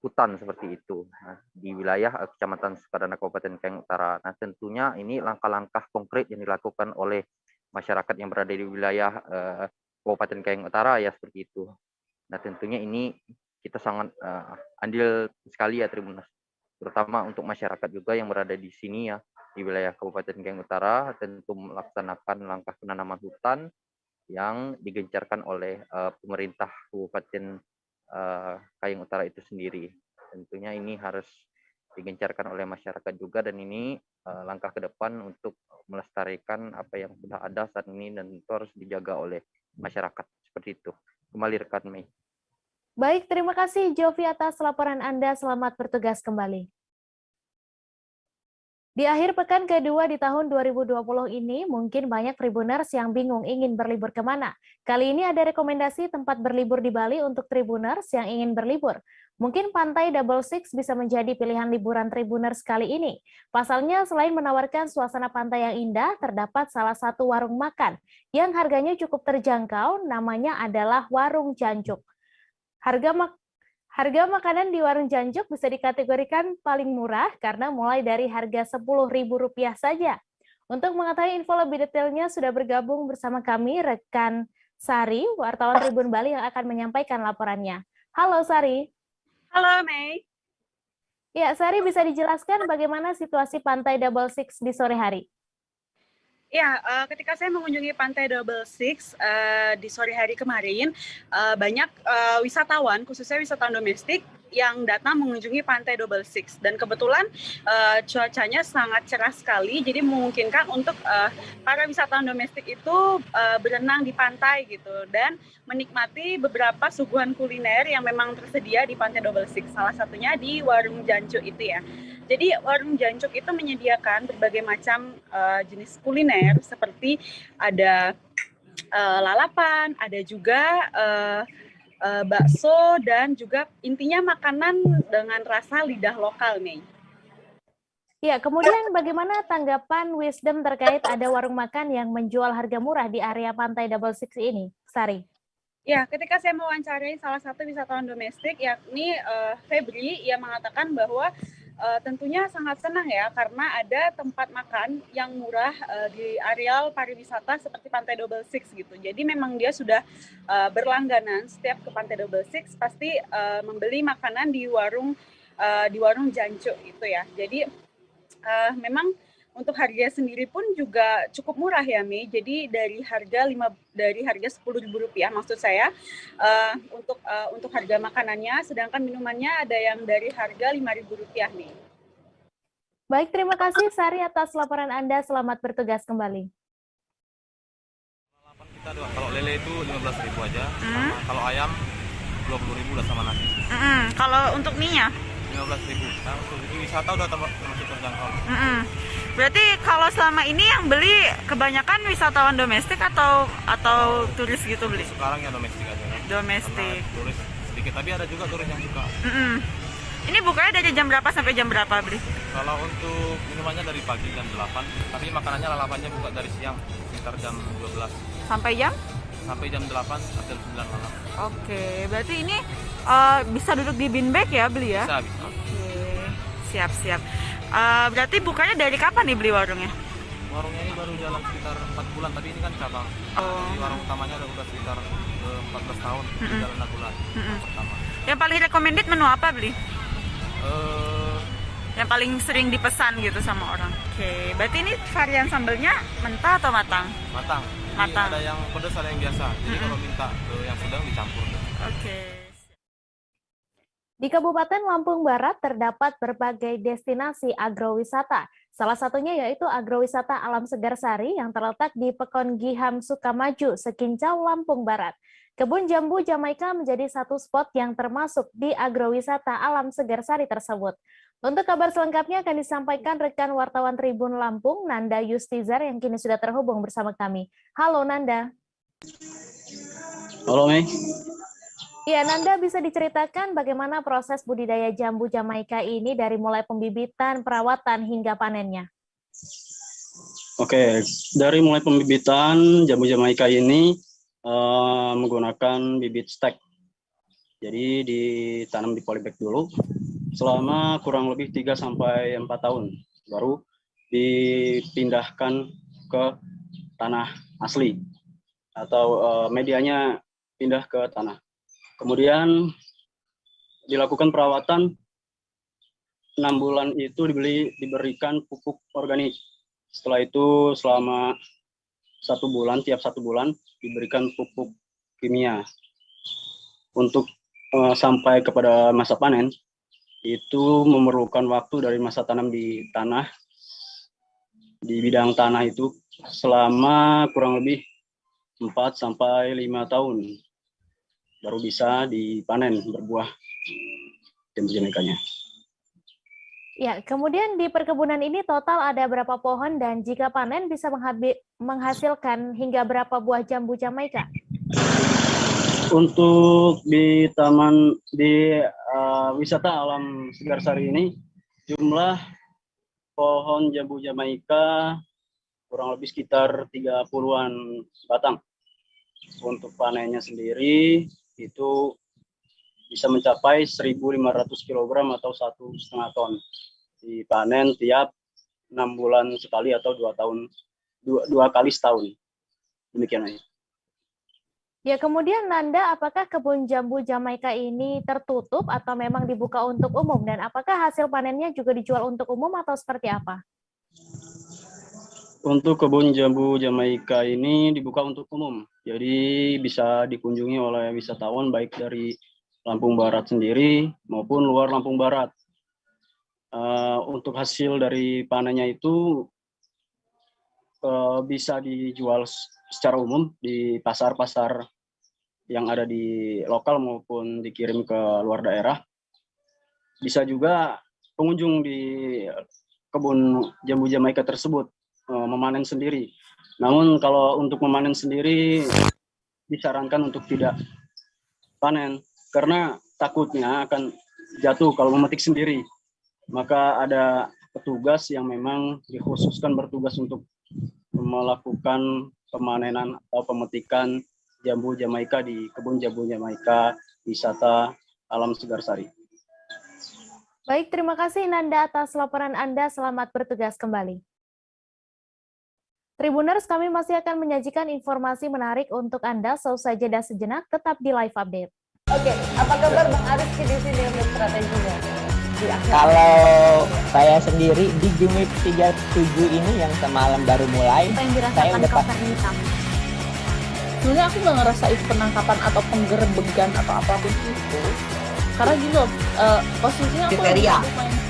hutan seperti itu di wilayah Kecamatan Sukadana Kabupaten Kayong Utara. Nah, tentunya ini langkah-langkah konkret yang dilakukan oleh masyarakat yang berada di wilayah Kabupaten Kayong Utara ya seperti itu. Nah, tentunya ini kita sangat andil sekali ya Tribuners, terutama untuk masyarakat juga yang berada di sini ya di wilayah Kabupaten Kayong Utara, tentu melaksanakan langkah penanaman hutan yang digencarkan oleh pemerintah Kabupaten Kayong Utara itu sendiri. Tentunya ini harus digencarkan oleh masyarakat juga, dan ini langkah ke depan untuk melestarikan apa yang sudah ada saat ini dan itu harus dijaga oleh masyarakat seperti itu. Kembali rekan Mei. Baik, terima kasih Jovi atas laporan Anda. Selamat bertugas kembali. Di akhir pekan kedua di tahun 2020 ini, mungkin banyak Tribuners yang bingung ingin berlibur kemana. Kali ini ada rekomendasi tempat berlibur di Bali untuk Tribuners yang ingin berlibur. Mungkin Pantai Double Six bisa menjadi pilihan liburan Tribuners kali ini. Pasalnya, selain menawarkan suasana pantai yang indah, terdapat salah satu warung makan yang harganya cukup terjangkau, namanya adalah Warung Janjuk. Harga makanan di Warung Janjuk bisa dikategorikan paling murah karena mulai dari harga Rp10.000 saja. Untuk mengetahui info lebih detailnya sudah bergabung bersama kami rekan Sari, wartawan Tribun Bali yang akan menyampaikan laporannya. Halo Sari. Halo Mei. Ya, Sari bisa dijelaskan bagaimana situasi Pantai Double Six di sore hari? Ya, ketika saya mengunjungi Pantai Double Six di sore hari kemarin, banyak wisatawan, khususnya wisatawan domestik, yang datang mengunjungi Pantai Double Six. Dan kebetulan cuacanya sangat cerah sekali, jadi memungkinkan untuk para wisatawan domestik itu berenang di pantai gitu, dan menikmati beberapa suguhan kuliner yang memang tersedia di Pantai Double Six. Salah satunya di Warung Janjuk itu ya. Jadi Warung Janjuk itu menyediakan berbagai macam jenis kuliner seperti ada lalapan, ada juga bakso, dan juga intinya makanan dengan rasa lidah lokal, Mei. Ya, kemudian bagaimana tanggapan Wisdom terkait ada warung makan yang menjual harga murah di area Pantai Double Six ini, Sari? Ya, ketika saya mewawancarai salah satu wisatawan domestik, yakni Febri, ia mengatakan bahwa tentunya sangat senang ya karena ada tempat makan yang murah di areal pariwisata seperti Pantai Double Six gitu. Jadi memang dia sudah berlangganan setiap ke Pantai Double Six pasti membeli makanan di warung Janjuk gitu ya. Jadi memang untuk harga sendiri pun juga cukup murah ya Mei. Jadi dari harga Rp10.000 maksud saya untuk harga makanannya, sedangkan minumannya ada yang dari harga Rp5.000 nih. Baik, terima kasih Sari atas laporan Anda. Selamat bertugas kembali. Kalau lele itu Rp15.000 aja, sama kalau ayam Rp20.000 udah sama nasi. Kalau untuk mie-nya? Rp15.000. Nah, untuk itu wisata udah termasuk terjangkau. Berarti kalau selama ini yang beli kebanyakan wisatawan domestik atau turis gitu beli? Sekarang ya domestik aja. Domestik. Karena turis sedikit, tapi ada juga turis yang suka. Ini bukanya dari jam berapa sampai jam berapa beli? Kalau untuk minumannya dari pagi jam 8, tapi makanannya lalapannya buka dari siang sekitar jam 12. Sampai jam? Sampai jam 8 atau 9 malam. Oke, berarti ini bisa duduk di bin bag ya beli ya? Bisa. Oke, siap-siap. Berarti bukanya dari kapan nih beli warungnya? Warungnya ini baru jalan sekitar 4 bulan, tapi ini kan cabang. Di warung utamanya udah sekitar 14 tahun di Jalan Nagulan pertama. Yang paling recommended menu apa beli? Yang paling sering dipesan gitu sama orang. Oke, berarti ini varian sambelnya mentah atau matang? Matang. Jadi ada yang pedas, ada yang biasa. Jadi kalau minta yang sedang dicampur. Oke. Di Kabupaten Lampung Barat terdapat berbagai destinasi agrowisata. Salah satunya yaitu agrowisata Alam Segar Sari yang terletak di Pekon Giham Sukamaju, Sekincau, Lampung Barat. Kebun jambu Jamaika menjadi satu spot yang termasuk di agrowisata Alam Segar Sari tersebut. Untuk kabar selengkapnya akan disampaikan rekan wartawan Tribun Lampung, Nanda Yustizar, yang kini sudah terhubung bersama kami. Halo Nanda. Halo Mei. Ya, Nanda, bisa diceritakan bagaimana proses budidaya jambu Jamaika ini dari mulai pembibitan, perawatan, hingga panennya? Oke, dari mulai pembibitan jambu Jamaika ini menggunakan bibit stek. Jadi ditanam di polybag dulu selama kurang lebih 3-4 tahun. Baru dipindahkan ke tanah asli atau medianya pindah ke tanah. Kemudian dilakukan perawatan 6 bulan itu diberikan pupuk organik. Setelah itu selama 1 bulan, tiap 1 bulan diberikan pupuk kimia. Untuk sampai kepada masa panen itu memerlukan waktu dari masa tanam di tanah, di bidang tanah itu selama kurang lebih 4-5 tahun. Baru bisa dipanen berbuah jambu Jamaikanya. Ya, kemudian di perkebunan ini total ada berapa pohon dan jika panen bisa menghasilkan hingga berapa buah jambu Jamaika? Untuk di wisata Alam Segar Sari ini jumlah pohon jambu Jamaika kurang lebih sekitar 30-an batang. Untuk panennya sendiri itu bisa mencapai 1.500 kg atau 1,5 ton. Dipanen tiap 6 bulan sekali atau 2 kali setahun. Demikian aja. Ya, kemudian Nanda, apakah kebun jambu Jamaika ini tertutup atau memang dibuka untuk umum? Dan apakah hasil panennya juga dijual untuk umum atau seperti apa? Untuk kebun jambu Jamaika ini dibuka untuk umum, jadi bisa dikunjungi oleh wisatawan baik dari Lampung Barat sendiri maupun luar Lampung Barat. Untuk hasil dari panennya itu bisa dijual secara umum di pasar-pasar yang ada di lokal maupun dikirim ke luar daerah. Bisa juga pengunjung di kebun jambu Jamaika tersebut memanen sendiri. Namun kalau untuk memanen sendiri disarankan untuk tidak panen karena takutnya akan jatuh kalau memetik sendiri. Maka ada petugas yang memang dikhususkan bertugas untuk melakukan pemanenan atau pemetikan jambu Jamaika di kebun jambu Jamaika wisata Alam Segar Sari. Baik, terima kasih Nanda atas laporan Anda. Selamat bertugas kembali. Tribuners, kami masih akan menyajikan informasi menarik untuk Anda. Seusai jeda sejenak, tetap di Live Update. Oke, apa kabar Bang Ariski di sini untuk strateginya? Kalau saya sendiri di Jumip 37 ini yang semalam baru mulai, saya udah hitam. Sebenarnya aku nggak ngerasain penangkapan atau penggerbegan atau apapun itu. Karena gitu, posisinya aku kriteria.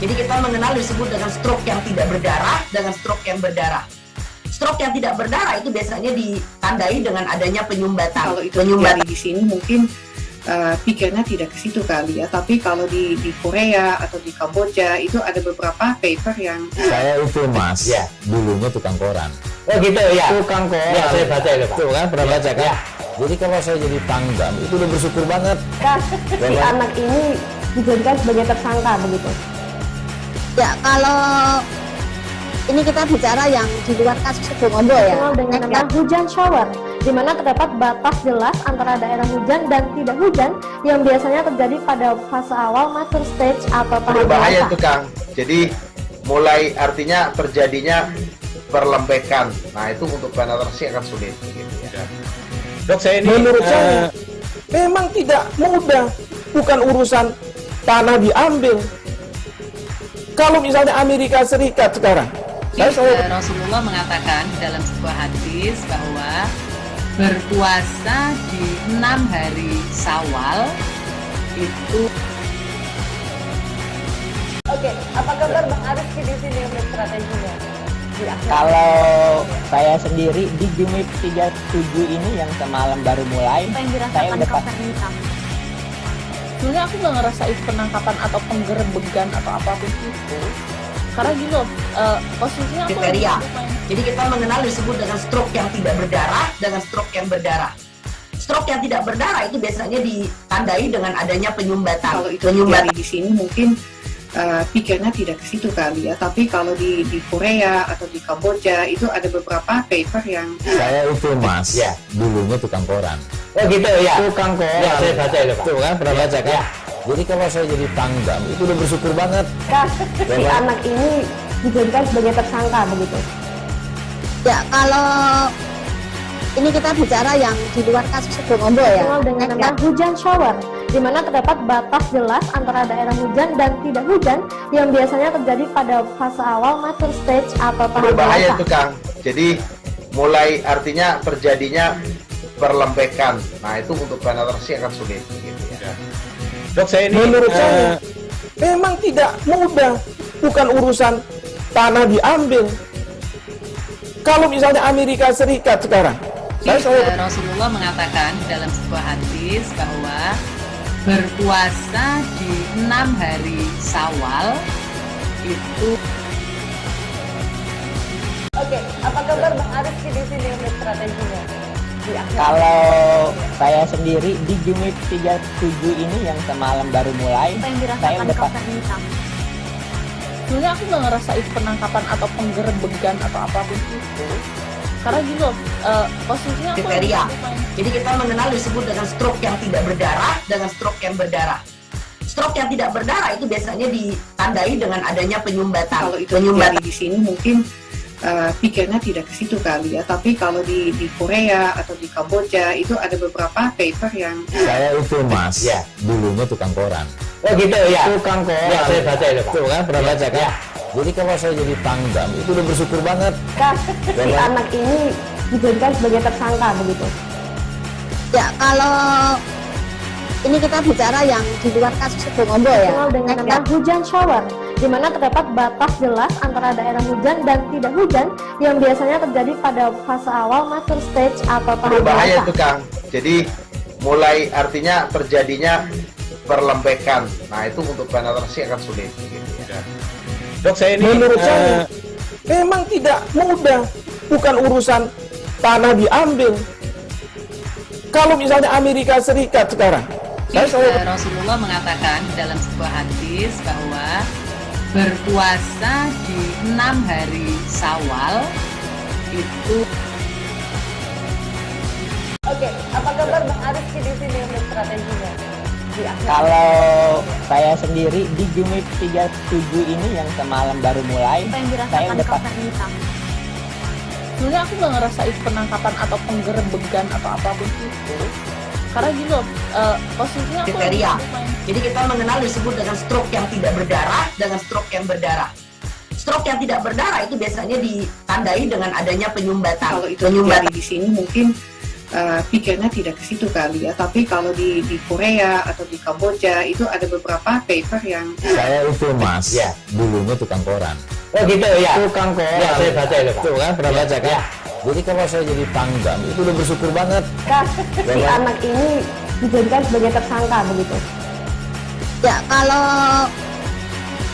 Jadi kita mengenal disebut dengan stroke yang tidak berdarah dengan stroke yang berdarah. Stroke yang tidak berdarah itu biasanya ditandai dengan adanya penyumbatan. Kalau itu terjadi di sini mungkin pikirnya tidak ke situ kali ya. Tapi kalau di Korea atau di Kamboja itu ada beberapa paper yang saya itu Mas, ya, dulunya tukang koran. Oh gitu ya. Tukang koran. Ya, saya baca itu Pak. Tuh kan pernah baca kan? Ya. Jadi kalau saya jadi pangdam itu udah bersyukur banget. Si anak ini dijadikan sebagai tersangka begitu. Ya, kalau ini kita bicara yang di luar kasus Sebongondo ya. Dengan nama hujan shower, di mana terdapat batas jelas antara daerah hujan dan tidak hujan yang biasanya terjadi pada fase awal mature stage atau tahap berbahaya itu Kang. Jadi mulai artinya terjadinya perlembekan. Nah itu untuk penetrasi akan sulit. Gitu ya. Dok, saya ini menurut saya memang tidak mudah, bukan urusan tanah diambil. Kalau misalnya Amerika Serikat sekarang, Rasulullah mengatakan dalam sebuah hadis bahwa berpuasa di 6 hari Syawal itu. Oke, apa kabar Bang Ariski di sini untuk strateginya? Kalau saya sendiri di Jumip 37 ini yang semalam baru mulai, saya udah sebenarnya aku nggak ngerasain penangkapan atau penggerebegan atau apapun itu, karena gini loh, posisinya aku kriteria. Jadi kita mengenal disebut dengan stroke yang tidak berdarah dengan stroke yang berdarah. Stroke yang tidak berdarah itu biasanya ditandai dengan adanya penyumbatan. Kalau itu terjadi di sini mungkin pikirnya tidak ke situ kali ya, tapi kalau di Korea atau di Kamboja itu ada beberapa paper yang saya itu mas, ya dulunya tukang koran. Oh gitu ya. Tukang koran. Ya, saya baca itu Pak. Tuh kan pernah baca kan? Ya. Jadi kalau saya jadi pangdam itu udah bersyukur banget. Si anak ini dijadikan sebagai tersangka begitu. Ya kalau ini kita bicara yang di luar kasus Sebongombo ya. Dengan nama hujan shower, di mana terdapat batas jelas antara daerah hujan dan tidak hujan yang biasanya terjadi pada fase awal mature stage atau tahap berbahaya dewasa. itu Kang. Jadi mulai artinya terjadinya perlembekan. Nah itu untuk penetrasi akan sulit. Gitu ya. Dok, saya ini menurut saya memang tidak mudah, bukan urusan tanah diambil. Kalau misalnya Amerika Serikat sekarang, Rasulullah mengatakan dalam sebuah hadis bahwa berpuasa di 6 hari Syawal itu. Oke, apa kabar Bang Ariski di sini untuk strateginya? Kalau saya sendiri di Jumip 37 ini yang semalam baru mulai, saya udah sebenarnya aku nggak ngerasain penangkapan atau penggerebegan atau apapun itu, karena gini loh, posisinya aku kriteria. Jadi kita mengenal disebut dengan stroke yang tidak berdarah dengan stroke yang berdarah. Stroke yang tidak berdarah itu biasanya ditandai dengan adanya penyumbatan. Kalau itu terjadi di sini mungkin pikirnya tidak ke situ kali ya, tapi kalau di Korea atau di Kamboja itu ada beberapa paper yang saya itu mas, ya dulunya tukang koran. Oh gitu ya. Tukang koran. Ya, saya baca itu Pak. Tuh kan pernah baca kan? Ya. Jadi kalau saya jadi pangdam itu udah bersyukur banget. Si anak ini dijadikan sebagai tersangka begitu. Ya kalau ini kita bicara yang di luar kasus Sebongombo ya. Dengan nama hujan shower, di mana terdapat batas jelas antara daerah hujan dan tidak hujan yang biasanya terjadi pada fase awal mature stage atau tahap berbahaya dewasa. itu Kang. Jadi mulai artinya terjadinya perlembekan. Nah itu untuk penetrasi akan sulit. Gitu ya. Dok, saya ini menurut saya memang tidak mudah, bukan urusan tanah diambil. Kalau misalnya Amerika Serikat sekarang, Rasulullah mengatakan dalam sebuah hadis bahwa berpuasa di 6 hari Syawal itu. Oke, apa kabar Bang Ariski di sini untuk strateginya? Kalau saya sendiri di Jumip 37 ini yang semalam baru mulai, saya udah sebenarnya aku nggak ngerasain penangkapan atau penggerebegan atau apapun itu, karena gini loh, posisinya aku kriteria. Jadi kita mengenal disebut dengan stroke yang tidak berdarah dengan stroke yang berdarah. Stroke yang tidak berdarah itu biasanya ditandai dengan adanya penyumbatan. Kalau itu terjadi di sini mungkin pikirnya tidak ke situ kali ya, tapi kalau di Korea atau di Kamboja itu ada beberapa paper yang saya itu mas, ya dulunya tukang koran. Oh gitu ya. Tukang koran. Ya, saya baca itu Pak. Tuh kan pernah baca kan? Ya. Jadi kalau saya jadi pangdam itu udah bersyukur banget. Si anak ini dijadikan sebagai tersangka begitu. Ya kalau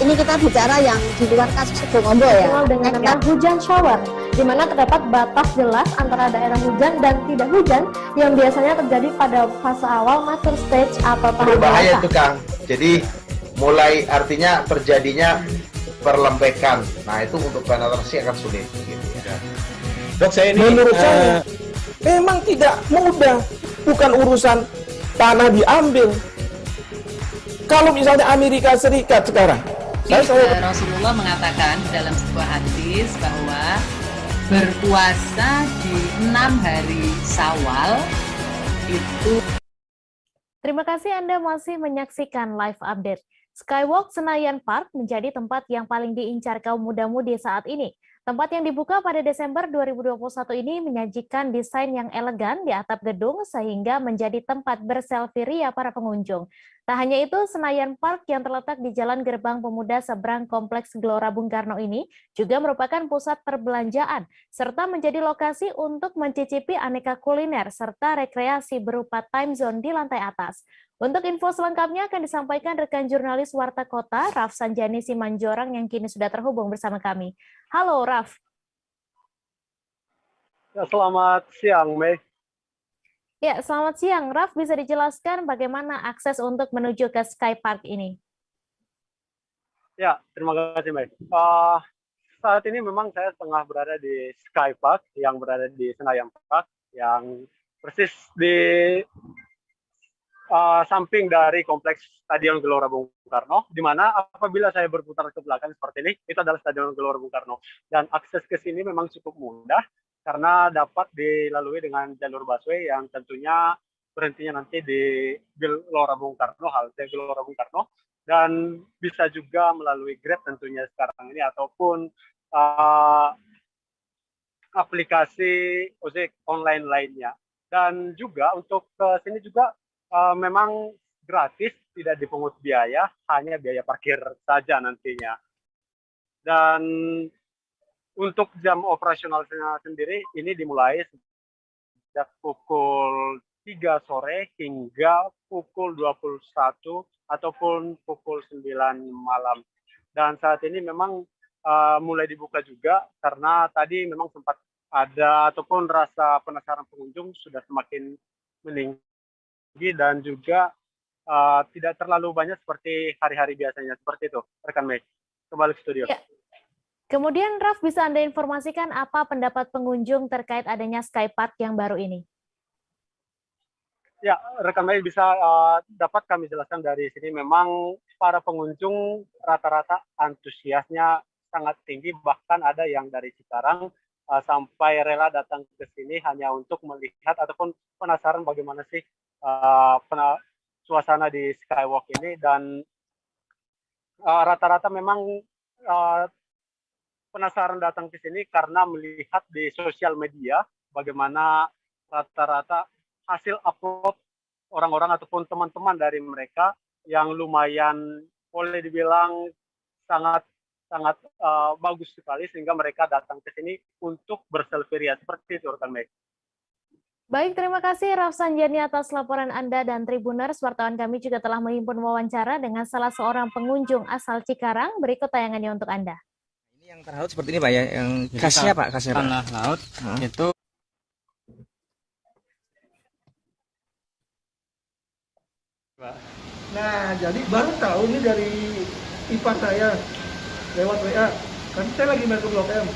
ini kita bicara yang di luar kasus Sebongombo ya. Dengan nama hujan shower, di mana terdapat batas jelas antara daerah hujan dan tidak hujan yang biasanya terjadi pada fase awal mature stage atau tahap berbahaya dewasa. itu Kang. Jadi mulai artinya terjadinya perlembekan. Nah itu untuk penetrasi akan sulit. Gitu ya. Dok, saya ini menurut saya memang tidak mudah, bukan urusan tanah diambil. Kalau misalnya Amerika Serikat sekarang, Rasulullah mengatakan dalam sebuah hadis bahwa berpuasa di 6 hari Syawal itu. Terima kasih Anda masih menyaksikan live update. Skywalk Senayan Park menjadi tempat yang paling diincar kaum muda-mudi saat ini. Tempat yang dibuka pada Desember 2021 ini menyajikan desain yang elegan di atap gedung sehingga menjadi tempat berselfie ria para pengunjung. Tak hanya itu, Senayan Park yang terletak di Jalan Gerbang Pemuda seberang Kompleks Gelora Bung Karno ini juga merupakan pusat perbelanjaan serta menjadi lokasi untuk mencicipi aneka kuliner serta rekreasi berupa time zone di lantai atas. Untuk info selengkapnya akan disampaikan rekan jurnalis Warta Kota, Raf Sanjani Simanjorang yang kini sudah terhubung bersama kami. Halo, Raf. Ya, selamat siang, Mei. Ya, selamat siang. Raf, bisa dijelaskan bagaimana akses untuk menuju ke Sky Park ini? Ya, terima kasih, Mei. Saat ini memang saya tengah berada di Sky Park yang berada di Senayan Park yang persis di samping dari kompleks Stadion Gelora Bung Karno, di mana apabila saya berputar ke belakang seperti ini, itu adalah Stadion Gelora Bung Karno. Dan akses ke sini memang cukup mudah, karena dapat dilalui dengan jalur busway yang tentunya berhentinya nanti di Gelora Bung Karno, halte Gelora Bung Karno, dan bisa juga melalui Grab tentunya sekarang ini, ataupun aplikasi ojek online lainnya. Dan juga untuk ke sini juga memang gratis, tidak dipungut biaya, hanya biaya parkir saja nantinya. Dan untuk jam operasionalnya sendiri, ini dimulai sejak pukul 3 sore hingga pukul 21 ataupun pukul 9 malam. Dan saat ini memang mulai dibuka juga, karena tadi memang sempat ada ataupun rasa penasaran pengunjung sudah semakin meninggi, dan juga tidak terlalu banyak seperti hari-hari biasanya. Seperti itu, rekan Mei. Kembali ke studio. Ya. Kemudian, Raf, bisa Anda informasikan apa pendapat pengunjung terkait adanya Sky Park yang baru ini? Ya, rekan Mei, bisa dapat kami jelaskan dari sini. Memang para pengunjung rata-rata antusiasnya sangat tinggi, bahkan ada yang dari Cikarang sampai rela datang ke sini hanya untuk melihat ataupun penasaran bagaimana sih suasana di Skywalk ini. Dan rata-rata memang penasaran datang ke sini karena melihat di sosial media bagaimana rata-rata hasil upload orang-orang ataupun teman-teman dari mereka yang lumayan boleh dibilang sangat bagus sekali, sehingga mereka datang ke sini untuk berselfie ria. Seperti itu, rekan Mei. Baik, terima kasih Raf Sanjani atas laporan Anda, dan Tribuners, wartawan kami juga telah menghimpun wawancara dengan salah seorang pengunjung asal Cikarang. Berikut tayangannya untuk Anda. Ini yang tanah laut seperti ini Pak ya, yang khasnya Pak, khasnya Pak. Tanah laut itu Nah, jadi baru tahu nih dari ipar saya lewat WA. Kan saya lagi main ke Blok M.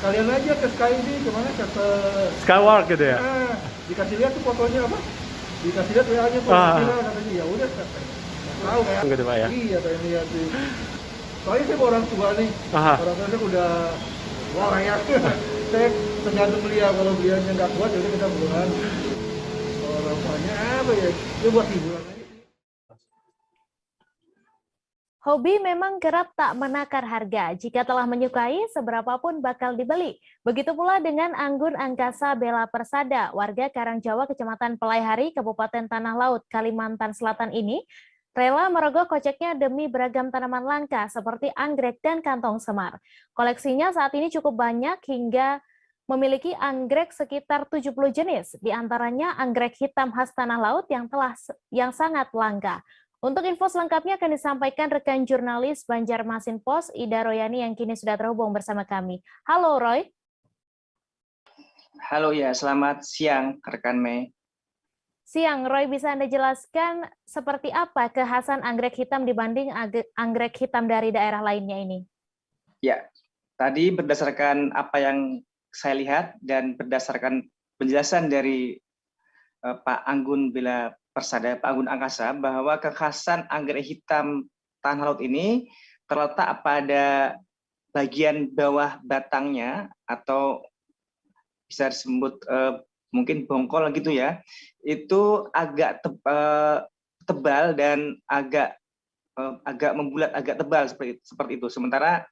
Kalian aja ke Sky ini, kemana ke Skywalk gitu ya? Nah, dikasih lihat tuh fotonya apa? Dikasih lihat WA-nya tuh, katanya ya udah. Tahu kan? Gitu Pak ya? Iya, pengen lihat sih. Soalnya saya orang tua nih. Orang tua saya udah wah ya. Saya tergantung beliau, kalau beliaunya nggak kuat ya udah kita bulan. Orang tuanya apa ya? Dia buat hiburan aja. Hobi memang kerap tak menakar harga. Jika telah menyukai, seberapapun bakal dibeli. Begitu pula dengan Anggun Angkasa Bella Persada, warga Karangjawa, Kecamatan Pelaihari, Kabupaten Tanah Laut, Kalimantan Selatan ini, rela merogoh koceknya demi beragam tanaman langka seperti anggrek dan kantong semar. Koleksinya saat ini cukup banyak hingga memiliki anggrek sekitar 70 jenis, di antaranya anggrek hitam khas Tanah Laut yang sangat langka. Untuk info selengkapnya akan disampaikan rekan jurnalis Banjarmasin Post, Ida Royani, yang kini sudah terhubung bersama kami. Halo Roy. Halo ya, selamat siang rekan Mei. Siang, Roy, bisa Anda jelaskan seperti apa kekhasan anggrek hitam dibanding anggrek hitam dari daerah lainnya ini? Ya, tadi berdasarkan apa yang saya lihat dan berdasarkan penjelasan dari Pak Anggun Bella Persada, Pak Anggun Angkasa, bahwa kekhasan anggrek hitam Tanah Laut ini terletak pada bagian bawah batangnya, atau bisa disebut mungkin bongkol gitu ya, itu agak tebal dan agak membulat, agak tebal seperti itu. Sementara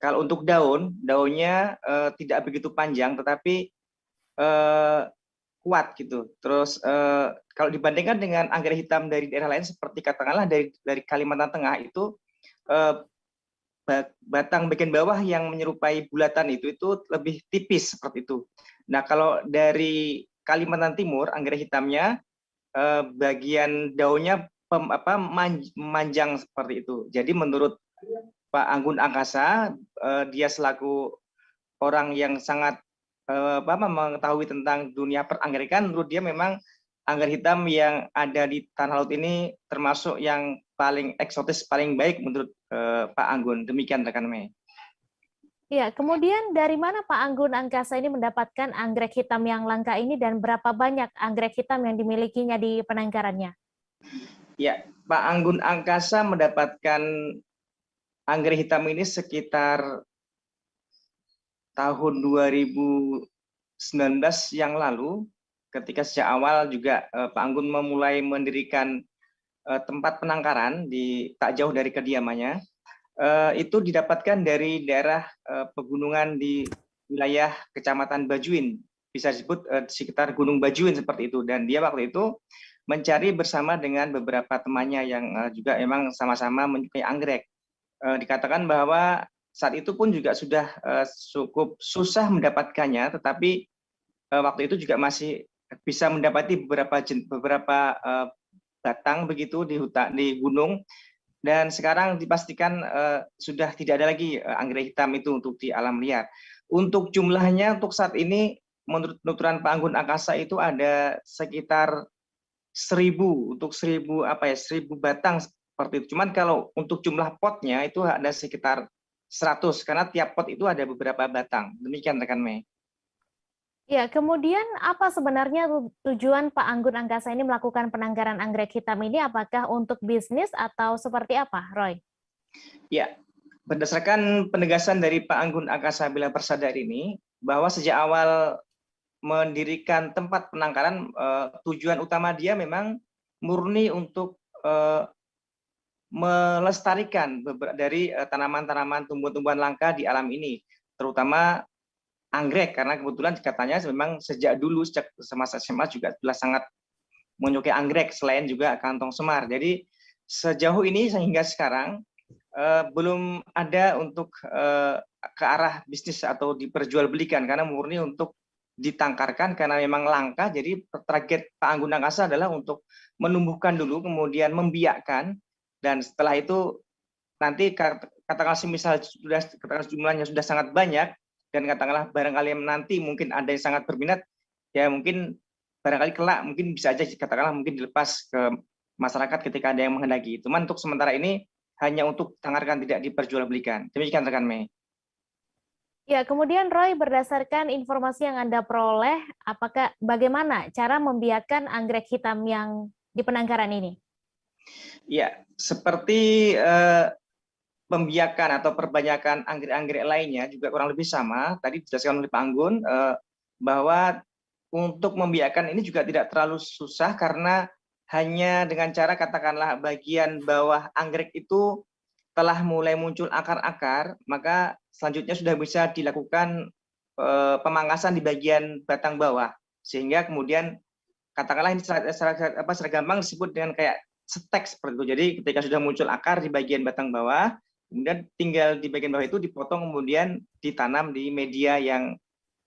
Kalau untuk daunnya tidak begitu panjang, tetapi kuat gitu. Terus kalau dibandingkan dengan anggrek hitam dari daerah lain, seperti katakanlah dari Kalimantan Tengah itu batang bagian bawah yang menyerupai bulatan itu lebih tipis seperti itu. Nah, kalau dari Kalimantan Timur anggrek hitamnya bagian daunnya memanjang seperti itu. Jadi menurut Pak Anggun Angkasa, dia selaku orang yang sangat mengetahui tentang dunia peranggrekan, menurut dia memang anggrek hitam yang ada di tanah laut ini termasuk yang paling eksotis, paling baik menurut Pak Anggun. Demikian rekan Mei. Ya, kemudian dari mana Pak Anggun Angkasa ini mendapatkan anggrek hitam yang langka ini dan berapa banyak anggrek hitam yang dimilikinya di penangkarannya? Ya, Pak Anggun Angkasa mendapatkan anggrek hitam ini sekitar tahun 2019 yang lalu, ketika sejak awal juga Pak Anggun memulai mendirikan tempat penangkaran tak jauh dari kediamannya. Itu didapatkan dari daerah pegunungan di wilayah Kecamatan Bajuin, bisa disebut sekitar Gunung Bajuin seperti itu. Dan dia waktu itu mencari bersama dengan beberapa temannya yang juga emang sama-sama menyukai anggrek. Dikatakan bahwa saat itu pun juga sudah cukup susah mendapatkannya, tetapi waktu itu juga masih bisa mendapati beberapa batang begitu di gunung, dan sekarang dipastikan sudah tidak ada lagi anggrek hitam itu untuk di alam liar. Untuk jumlahnya untuk saat ini menurut penuturan Pak Anggun Angkasa itu ada sekitar 1.000 batang seperti itu. Cuman kalau untuk jumlah potnya itu ada sekitar 100 karena tiap pot itu ada beberapa batang. Demikian rekan Mei. Ya, kemudian apa sebenarnya tujuan Pak Anggun Angkasa ini melakukan penangkaran anggrek hitam ini? Apakah untuk bisnis atau seperti apa, Roy? Ya, berdasarkan penegasan dari Pak Anggun Angkasa Bela Persada ini, bahwa sejak awal mendirikan tempat penangkaran, tujuan utama dia memang murni untuk melestarikan dari tanaman-tanaman tumbuhan-tumbuhan langka di alam ini, terutama anggrek, karena kebetulan katanya memang sejak dulu, sejak semasa SMA juga sudah sangat menyukai anggrek, selain juga kantong semar. Jadi sejauh ini sehingga sekarang belum ada untuk ke arah bisnis atau diperjualbelikan, karena murni untuk ditangkarkan karena memang langka. Jadi target Pak Anggun Angkasa adalah untuk menumbuhkan dulu, kemudian membiakkan, dan setelah itu nanti katakanlah misal jumlahnya sudah sangat banyak, dan katakanlah barangkali nanti mungkin ada yang sangat berminat, ya mungkin barangkali kelak mungkin bisa aja katakanlah mungkin dilepas ke masyarakat ketika ada yang menghendaki. Cuman untuk sementara ini hanya untuk tangkarkan, tidak diperjualbelikan. Demikian rekan Mei. Ya, kemudian Roy, berdasarkan informasi yang Anda peroleh, bagaimana cara membiakkan anggrek hitam yang di penangkaran ini? Ya, seperti pembiakan atau perbanyakan anggrek-anggrek lainnya juga kurang lebih sama. Tadi dijelaskan oleh Pak Anggun bahwa untuk membiakkan ini juga tidak terlalu susah, karena hanya dengan cara katakanlah bagian bawah anggrek itu telah mulai muncul akar-akar, maka selanjutnya sudah bisa dilakukan pemangkasan di bagian batang bawah, sehingga kemudian katakanlah ini secara gampang disebut dengan kayak stek seperti itu. Jadi ketika sudah muncul akar di bagian batang bawah, kemudian tinggal di bagian bawah itu dipotong, kemudian ditanam di media yang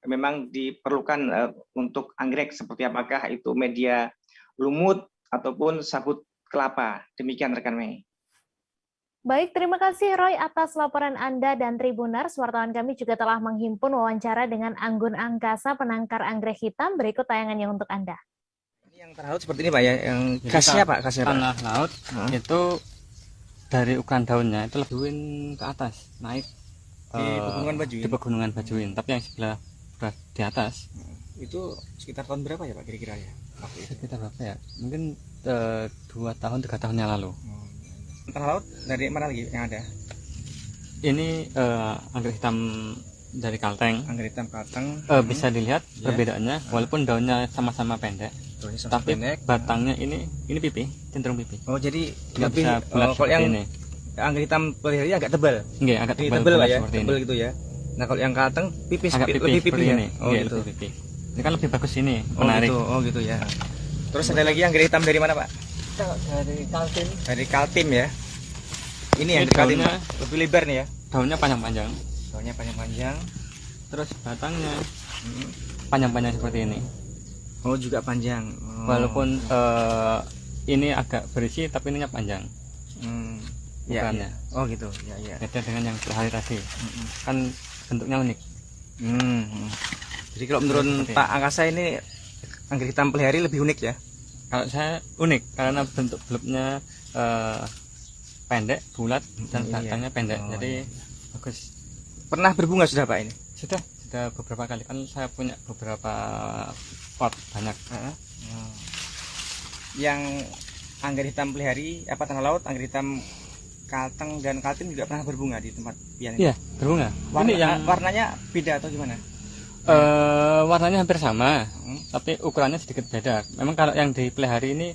memang diperlukan untuk anggrek, seperti apakah itu media lumut ataupun sabut kelapa. Demikian rekan Mei. Baik, terima kasih Roy atas laporan Anda, dan Tribuners. Wartawan kami juga telah menghimpun wawancara dengan Anggun Angkasa, penangkar anggrek hitam. Berikut tayangannya untuk Anda. Yang tanah laut seperti ini Pak ya, yang khasnya Pak, tanah laut itu dari ukuran daunnya itu lebih ke atas, naik di pegunungan Bajuin. Di pegunungan Bajuin, tapi yang sebelah di atas. Itu sekitar tahun berapa ya Pak kira-kira ya? Sekitar berapa ya? Mungkin 2 tahun 3 tahun yang lalu. Tanah laut dari mana lagi yang ada? Ini anggrek hitam dari Kalteng. Anggrek hitam Kalteng. Bisa dilihat perbedaannya, walaupun daunnya sama-sama pendek. Tapi batangnya ini pipi, cenderung pipi. Oh, jadi nggak bisa bulat seperti ini. anggrek hitam pelihari agak tebal. Nggih, agak Ini tebal, tebal Pak ya, seperti tebal ini. gitu ya. Nah, kalau yang kalteng pipis, agak lebih pipis ya. ini. Oh Nggih, gitu. lebih pipih. Ini kan lebih bagus ini, Oh menarik. gitu. Oh gitu ya. Terus ada lagi anggrek hitam dari mana, Pak? Dari Kaltim. Dari Kaltim ya. Ini yang Ini dari Kaltim daunnya- lebih lebar nih ya. Daunnya panjang-panjang. Daunnya panjang-panjang. Terus batangnya panjang-panjang seperti ini. Oh juga panjang. Oh. Walaupun ini agak berisi tapi ininya panjang. Ya, Bukannya. ya. Oh gitu. Ya, ya. Beda dengan yang pelihari tadi. Kan bentuknya unik. Jadi kalau menurut Seperti Pak Angkasa ini anggrek hitam pelihari lebih unik ya? Kalau saya unik karena bentuk bulbnya pendek, bulat dan batangnya pendek. Jadi bagus. Pernah berbunga sudah Pak ini? Sudah beberapa kali, kan saya punya beberapa pot banyak. Yang anggrek hitam pelihari apa tanah laut, anggrek hitam Kalteng dan Kaltim juga pernah berbunga di tempat pian ini? Iya, berbunga. Warna, Ini yang warnanya beda atau gimana? warnanya hampir sama, tapi ukurannya sedikit beda. Memang kalau yang dipelihari ini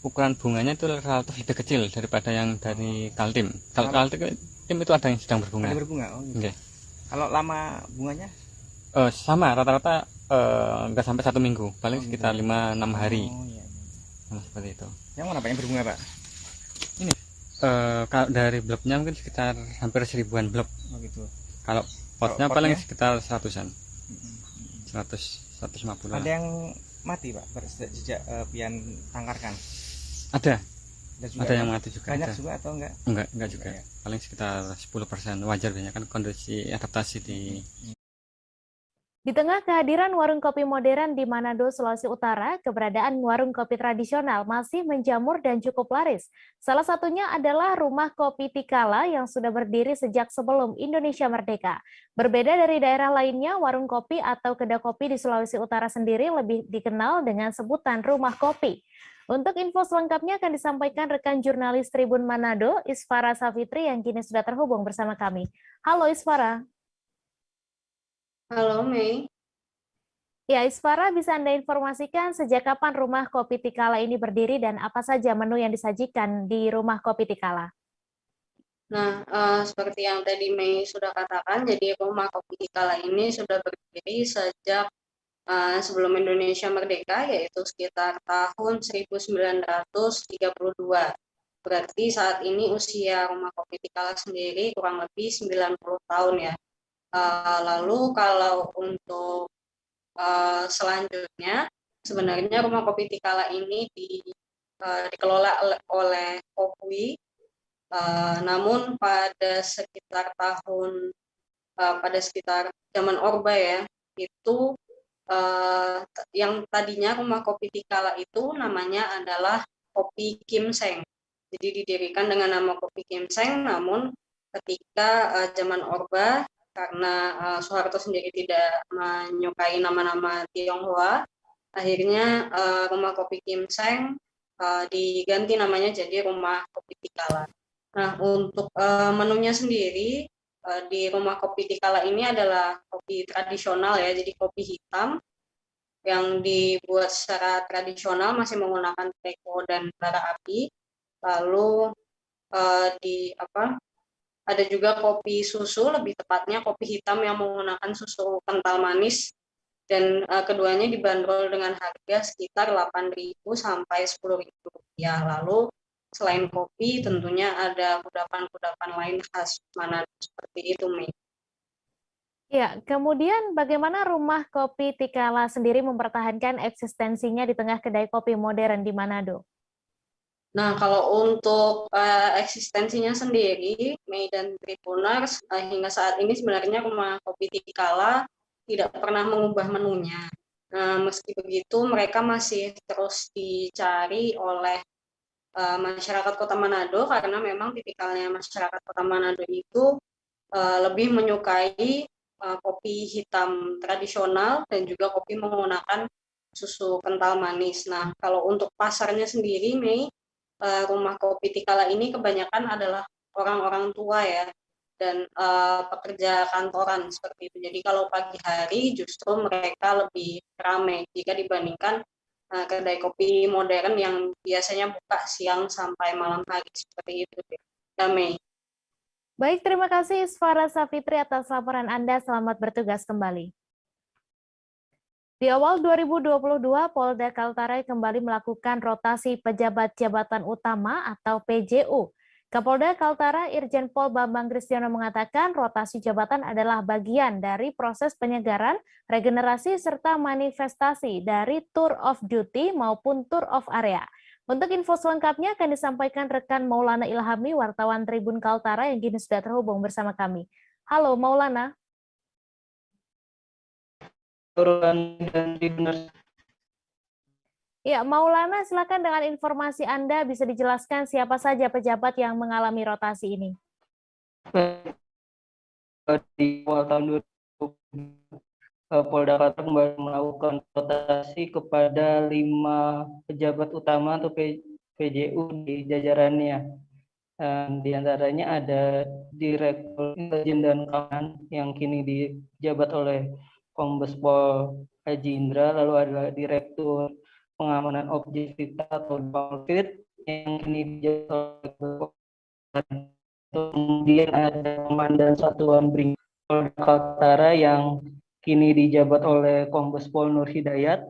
ukuran bunganya itu relatif lebih kecil daripada yang dari Kaltim. Kalau Kaltim itu ada yang sedang berbunga. Ada berbunga, oh gitu. Okay. Kalau lama bunganya? Sama, rata-rata nggak sampai 1 minggu, paling sekitar 5-6 hari. Oh iya. Nah, seperti itu. Yang mana Pak yang berbunga Pak? Ini kalau dari blobnya mungkin sekitar hampir 1000-an blob. Oh gitu. Kalau potnya paling sekitar 100-an. 150. Ada yang mati Pak sejak pian tangkarkan? Ada juga yang mati juga. Banyak ada. juga atau enggak? Enggak juga. Ya. Paling sekitar 10%. Wajar banyak kan kondisi adaptasi di. Di tengah kehadiran warung kopi modern di Manado, Sulawesi Utara, keberadaan warung kopi tradisional masih menjamur dan cukup laris. Salah satunya adalah Rumah Kopi Tikala yang sudah berdiri sejak sebelum Indonesia merdeka. Berbeda dari daerah lainnya, warung kopi atau kedai kopi di Sulawesi Utara sendiri lebih dikenal dengan sebutan rumah kopi. Untuk info selengkapnya akan disampaikan rekan jurnalis Tribun Manado, Isfara Safitri, yang kini sudah terhubung bersama kami. Halo Isfara. Halo Mei. Ya, Isfara, bisa Anda informasikan sejak kapan Rumah Kopi Tikala ini berdiri dan apa saja menu yang disajikan di Rumah Kopi Tikala? Nah, seperti yang tadi Mei sudah katakan, jadi Rumah Kopi Tikala ini sudah berdiri sejak sebelum Indonesia merdeka, yaitu sekitar tahun 1932. Berarti saat ini usia Rumah Kopi Tikala sendiri kurang lebih 90 tahun ya. Lalu kalau untuk selanjutnya, sebenarnya Rumah Kopi Tikala ini dikelola oleh Kopwi, namun pada sekitar zaman Orba ya, itu yang tadinya Rumah Kopi Tikala itu namanya adalah Kopi Kimseng. Jadi didirikan dengan nama Kopi Kimseng, namun ketika zaman Orba, karena Soeharto sendiri tidak menyukai nama-nama Tionghoa, akhirnya Rumah Kopi Kimseng diganti namanya jadi Rumah Kopi Tikala. Nah, untuk menunya sendiri di Rumah Kopi Tikala ini adalah kopi tradisional ya, jadi kopi hitam yang dibuat secara tradisional masih menggunakan teko dan bara api. Lalu ada juga kopi susu, lebih tepatnya kopi hitam yang menggunakan susu kental manis, dan keduanya dibanderol dengan harga sekitar 8.000 sampai 10.000 rupiah. Lalu selain kopi tentunya ada kudapan-kudapan lain khas Manado seperti itu, Mei. Ya, kemudian bagaimana Rumah Kopi Tikala sendiri mempertahankan eksistensinya di tengah kedai kopi modern di Manado? Nah, kalau untuk eksistensinya sendiri, Mei dan Tribuners, hingga saat ini sebenarnya Rumah Kopi Tikala tidak pernah mengubah menunya. Nah, meski begitu, mereka masih terus dicari oleh masyarakat Kota Manado, karena memang tipikalnya masyarakat Kota Manado itu lebih menyukai kopi hitam tradisional dan juga kopi menggunakan susu kental manis. Nah, kalau untuk pasarnya sendiri, Mei, Rumah Kopi Tikala ini kebanyakan adalah orang-orang tua ya, dan pekerja kantoran seperti itu. Jadi kalau pagi hari justru mereka lebih ramai jika dibandingkan kedai kopi modern yang biasanya buka siang sampai malam hari seperti itu. Ya, Mei. Baik, terima kasih Isfara Safitri atas laporan Anda. Selamat bertugas kembali. Di awal 2022, Polda Kaltara kembali melakukan rotasi pejabat jabatan utama atau PJU. Kapolda Kaltara Irjen Pol Bambang Kristiono mengatakan rotasi jabatan adalah bagian dari proses penyegaran, regenerasi, serta manifestasi dari Tour of Duty maupun Tour of Area. Untuk info selengkapnya akan disampaikan rekan Maulana Ilhami, wartawan Tribun Kaltara yang kini sudah terhubung bersama kami. Halo Maulana. Dan Tribuners. Ya, Maulana, silakan dengan informasi Anda bisa dijelaskan siapa saja pejabat yang mengalami rotasi ini. Di awal tahun 2020, Polda Kaltara kembali melakukan rotasi kepada 5 pejabat utama atau PJU di jajarannya. Di antaranya ada Direktur Intelijen dan Keamanan yang kini dijabat oleh Kombes Pol Haji Indra, lalu ada Direktur Pengamanan Objek Vital atau DPOVIT yang kini dijabat oleh kemudian ada Komandan Satuan Brimob Polda Kaltara yang kini dijabat oleh Kombes Pol Nur Hidayat.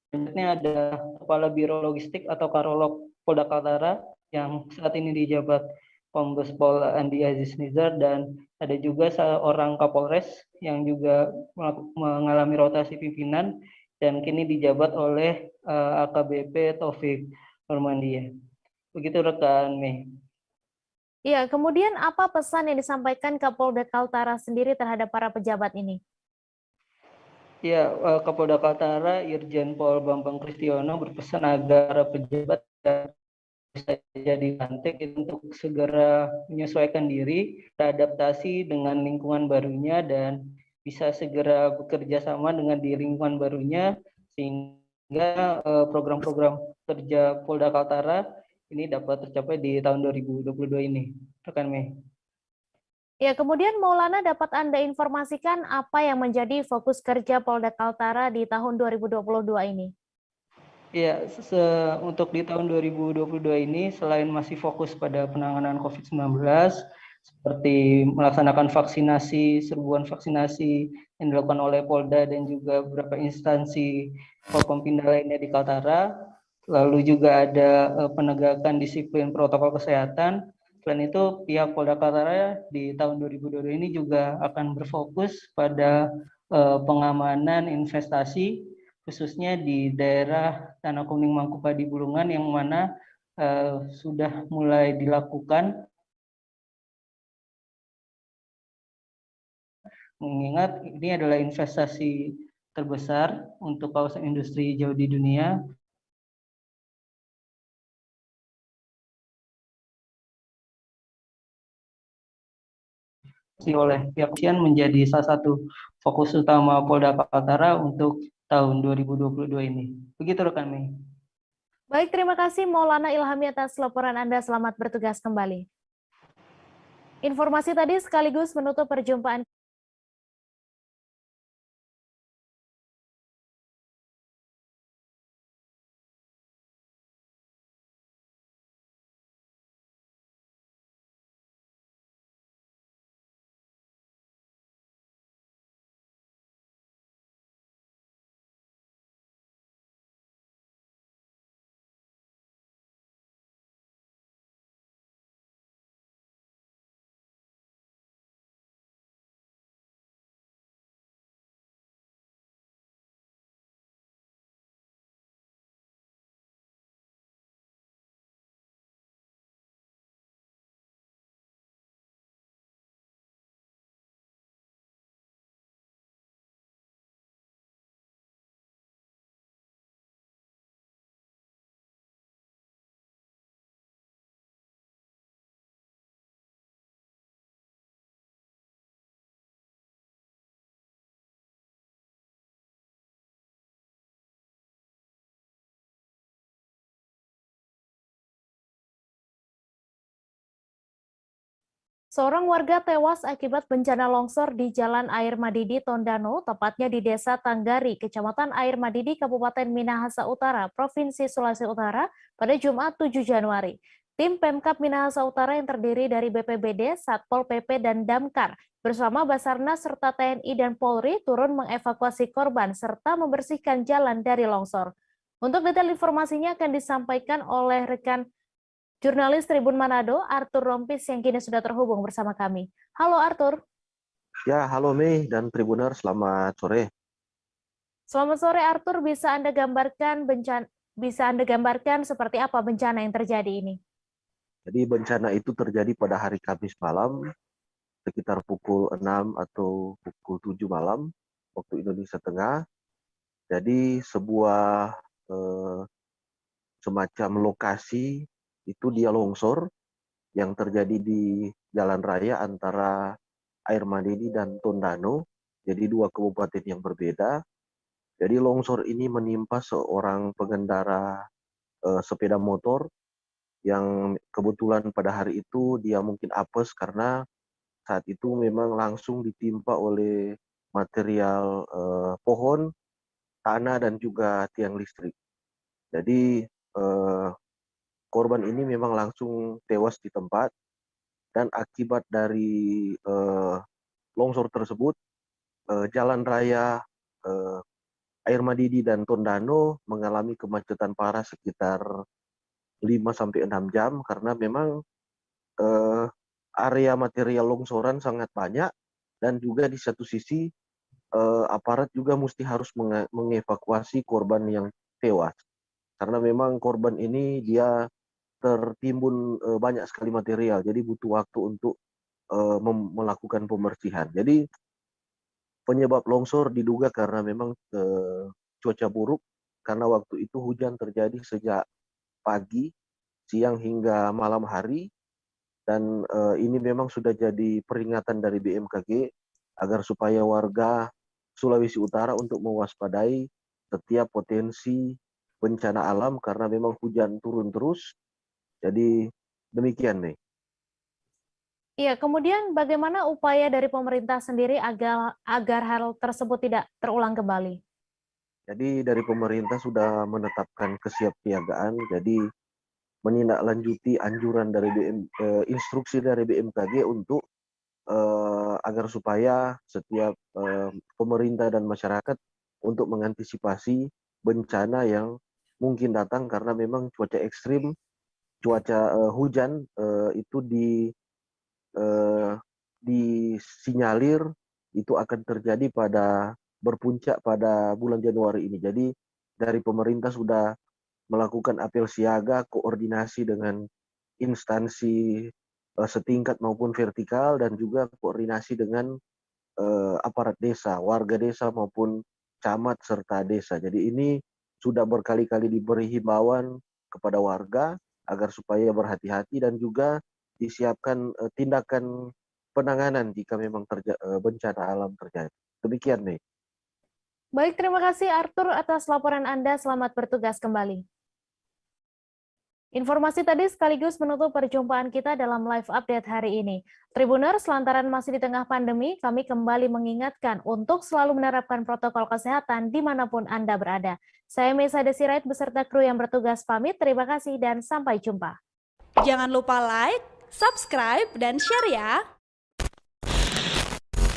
Selanjutnya ada Kepala Biro Logistik atau Karolog Polda Kaltara yang saat ini dijabat Kombes Pol Andi Aziz Nizar, dan ada juga seorang Kapolres yang juga mengalami rotasi pimpinan dan kini dijabat oleh AKBP Taufik Nurmandia. Begitu rekan Mei. Ya, kemudian apa pesan yang disampaikan Kapolda Kaltara sendiri terhadap para pejabat ini? Ya, Kapolda Kaltara Irjen Pol Bambang Kristiono berpesan agar pejabat saja dilantik untuk segera menyesuaikan diri, beradaptasi dengan lingkungan barunya, dan bisa segera bekerja sama dengan di lingkungan barunya sehingga program-program kerja Polda Kaltara ini dapat tercapai di tahun 2022 ini. Rekan Mei. Ya, kemudian Maulana, dapat Anda informasikan apa yang menjadi fokus kerja Polda Kaltara di tahun 2022 ini? Ya, untuk di tahun 2022 ini selain masih fokus pada penanganan COVID-19 seperti melaksanakan vaksinasi, serbuan vaksinasi yang dilakukan oleh Polda dan juga beberapa instansi Forkompinda lainnya di Kaltara, lalu juga ada penegakan disiplin protokol kesehatan. Selain itu, pihak Polda Kaltara di tahun 2022 ini juga akan berfokus pada pengamanan investasi, khususnya di daerah Tanah Kuning Mangkupadi Bulungan yang mana sudah mulai dilakukan, mengingat ini adalah investasi terbesar untuk kawasan industri hijau di dunia. Oleh pihak kepolisian menjadi salah satu fokus utama Polda Kaltara untuk tahun 2022 ini. Begitu rekan Mei. Baik, terima kasih Maulana Ilhami atas laporan Anda. Selamat bertugas kembali. Informasi tadi sekaligus menutup perjumpaan seorang warga tewas akibat bencana longsor di Jalan Air Madidi, Tondano, tepatnya di Desa Tanggari, Kecamatan Air Madidi, Kabupaten Minahasa Utara, Provinsi Sulawesi Utara, pada Jumat 7 Januari. Tim Pemkab Minahasa Utara yang terdiri dari BPBD, Satpol PP, dan Damkar bersama Basarnas serta TNI dan Polri turun mengevakuasi korban serta membersihkan jalan dari longsor. Untuk detail informasinya akan disampaikan oleh rekan jurnalis Tribun Manado, Arthur Rompis, yang kini sudah terhubung bersama kami. Halo Arthur. Ya, halo Mei dan Tribuner, selamat sore. Selamat sore Arthur, bisa Anda gambarkan seperti apa bencana yang terjadi ini? Jadi bencana itu terjadi pada hari Kamis malam, sekitar pukul 6 atau pukul 7 malam, waktu Indonesia Tengah. Jadi sebuah semacam lokasi itu dia longsor yang terjadi di jalan raya antara Air Madeni dan Tondano, jadi dua kabupaten yang berbeda. Jadi longsor ini menimpa seorang pengendara sepeda motor yang kebetulan pada hari itu dia mungkin apes karena saat itu memang langsung ditimpa oleh material pohon, tanah, dan juga tiang listrik. Jadi korban ini memang langsung tewas di tempat, dan akibat dari longsor tersebut, jalan raya Air Madidi dan Tondano mengalami kemacetan parah sekitar 5-6 jam karena memang area material longsoran sangat banyak, dan juga di satu sisi aparat juga mesti harus mengevakuasi korban yang tewas karena memang korban ini dia tertimbun banyak sekali material, jadi butuh waktu untuk melakukan pembersihan. Jadi penyebab longsor diduga karena memang cuaca buruk, karena waktu itu hujan terjadi sejak pagi, siang hingga malam hari, dan ini memang sudah jadi peringatan dari BMKG agar supaya warga Sulawesi Utara untuk mewaspadai setiap potensi bencana alam karena memang hujan turun terus. Jadi demikian nih. Iya, kemudian bagaimana upaya dari pemerintah sendiri agar hal tersebut tidak terulang kembali? Jadi dari pemerintah sudah menetapkan kesiapsiagaan, jadi menindaklanjuti anjuran dari instruksi dari BMKG untuk agar supaya setiap pemerintah dan masyarakat untuk mengantisipasi bencana yang mungkin datang karena memang cuaca ekstrim, cuaca hujan itu disinyalir itu akan terjadi berpuncak pada bulan Januari ini. Jadi dari pemerintah sudah melakukan apel siaga, koordinasi dengan instansi setingkat maupun vertikal, dan juga koordinasi dengan aparat desa, warga desa maupun camat serta desa. Jadi ini sudah berkali-kali diberi himbauan kepada warga agar supaya berhati-hati dan juga disiapkan tindakan penanganan jika memang bencana alam terjadi. Demikian nih. Baik, terima kasih Arthur atas laporan Anda. Selamat bertugas kembali. Informasi tadi sekaligus menutup perjumpaan kita dalam live update hari ini. Tribuners, lantaran masih di tengah pandemi, kami kembali mengingatkan untuk selalu menerapkan protokol kesehatan dimanapun Anda berada. Saya Mesa Desirait beserta kru yang bertugas pamit. Terima kasih dan sampai jumpa. Jangan lupa like, subscribe, dan share ya!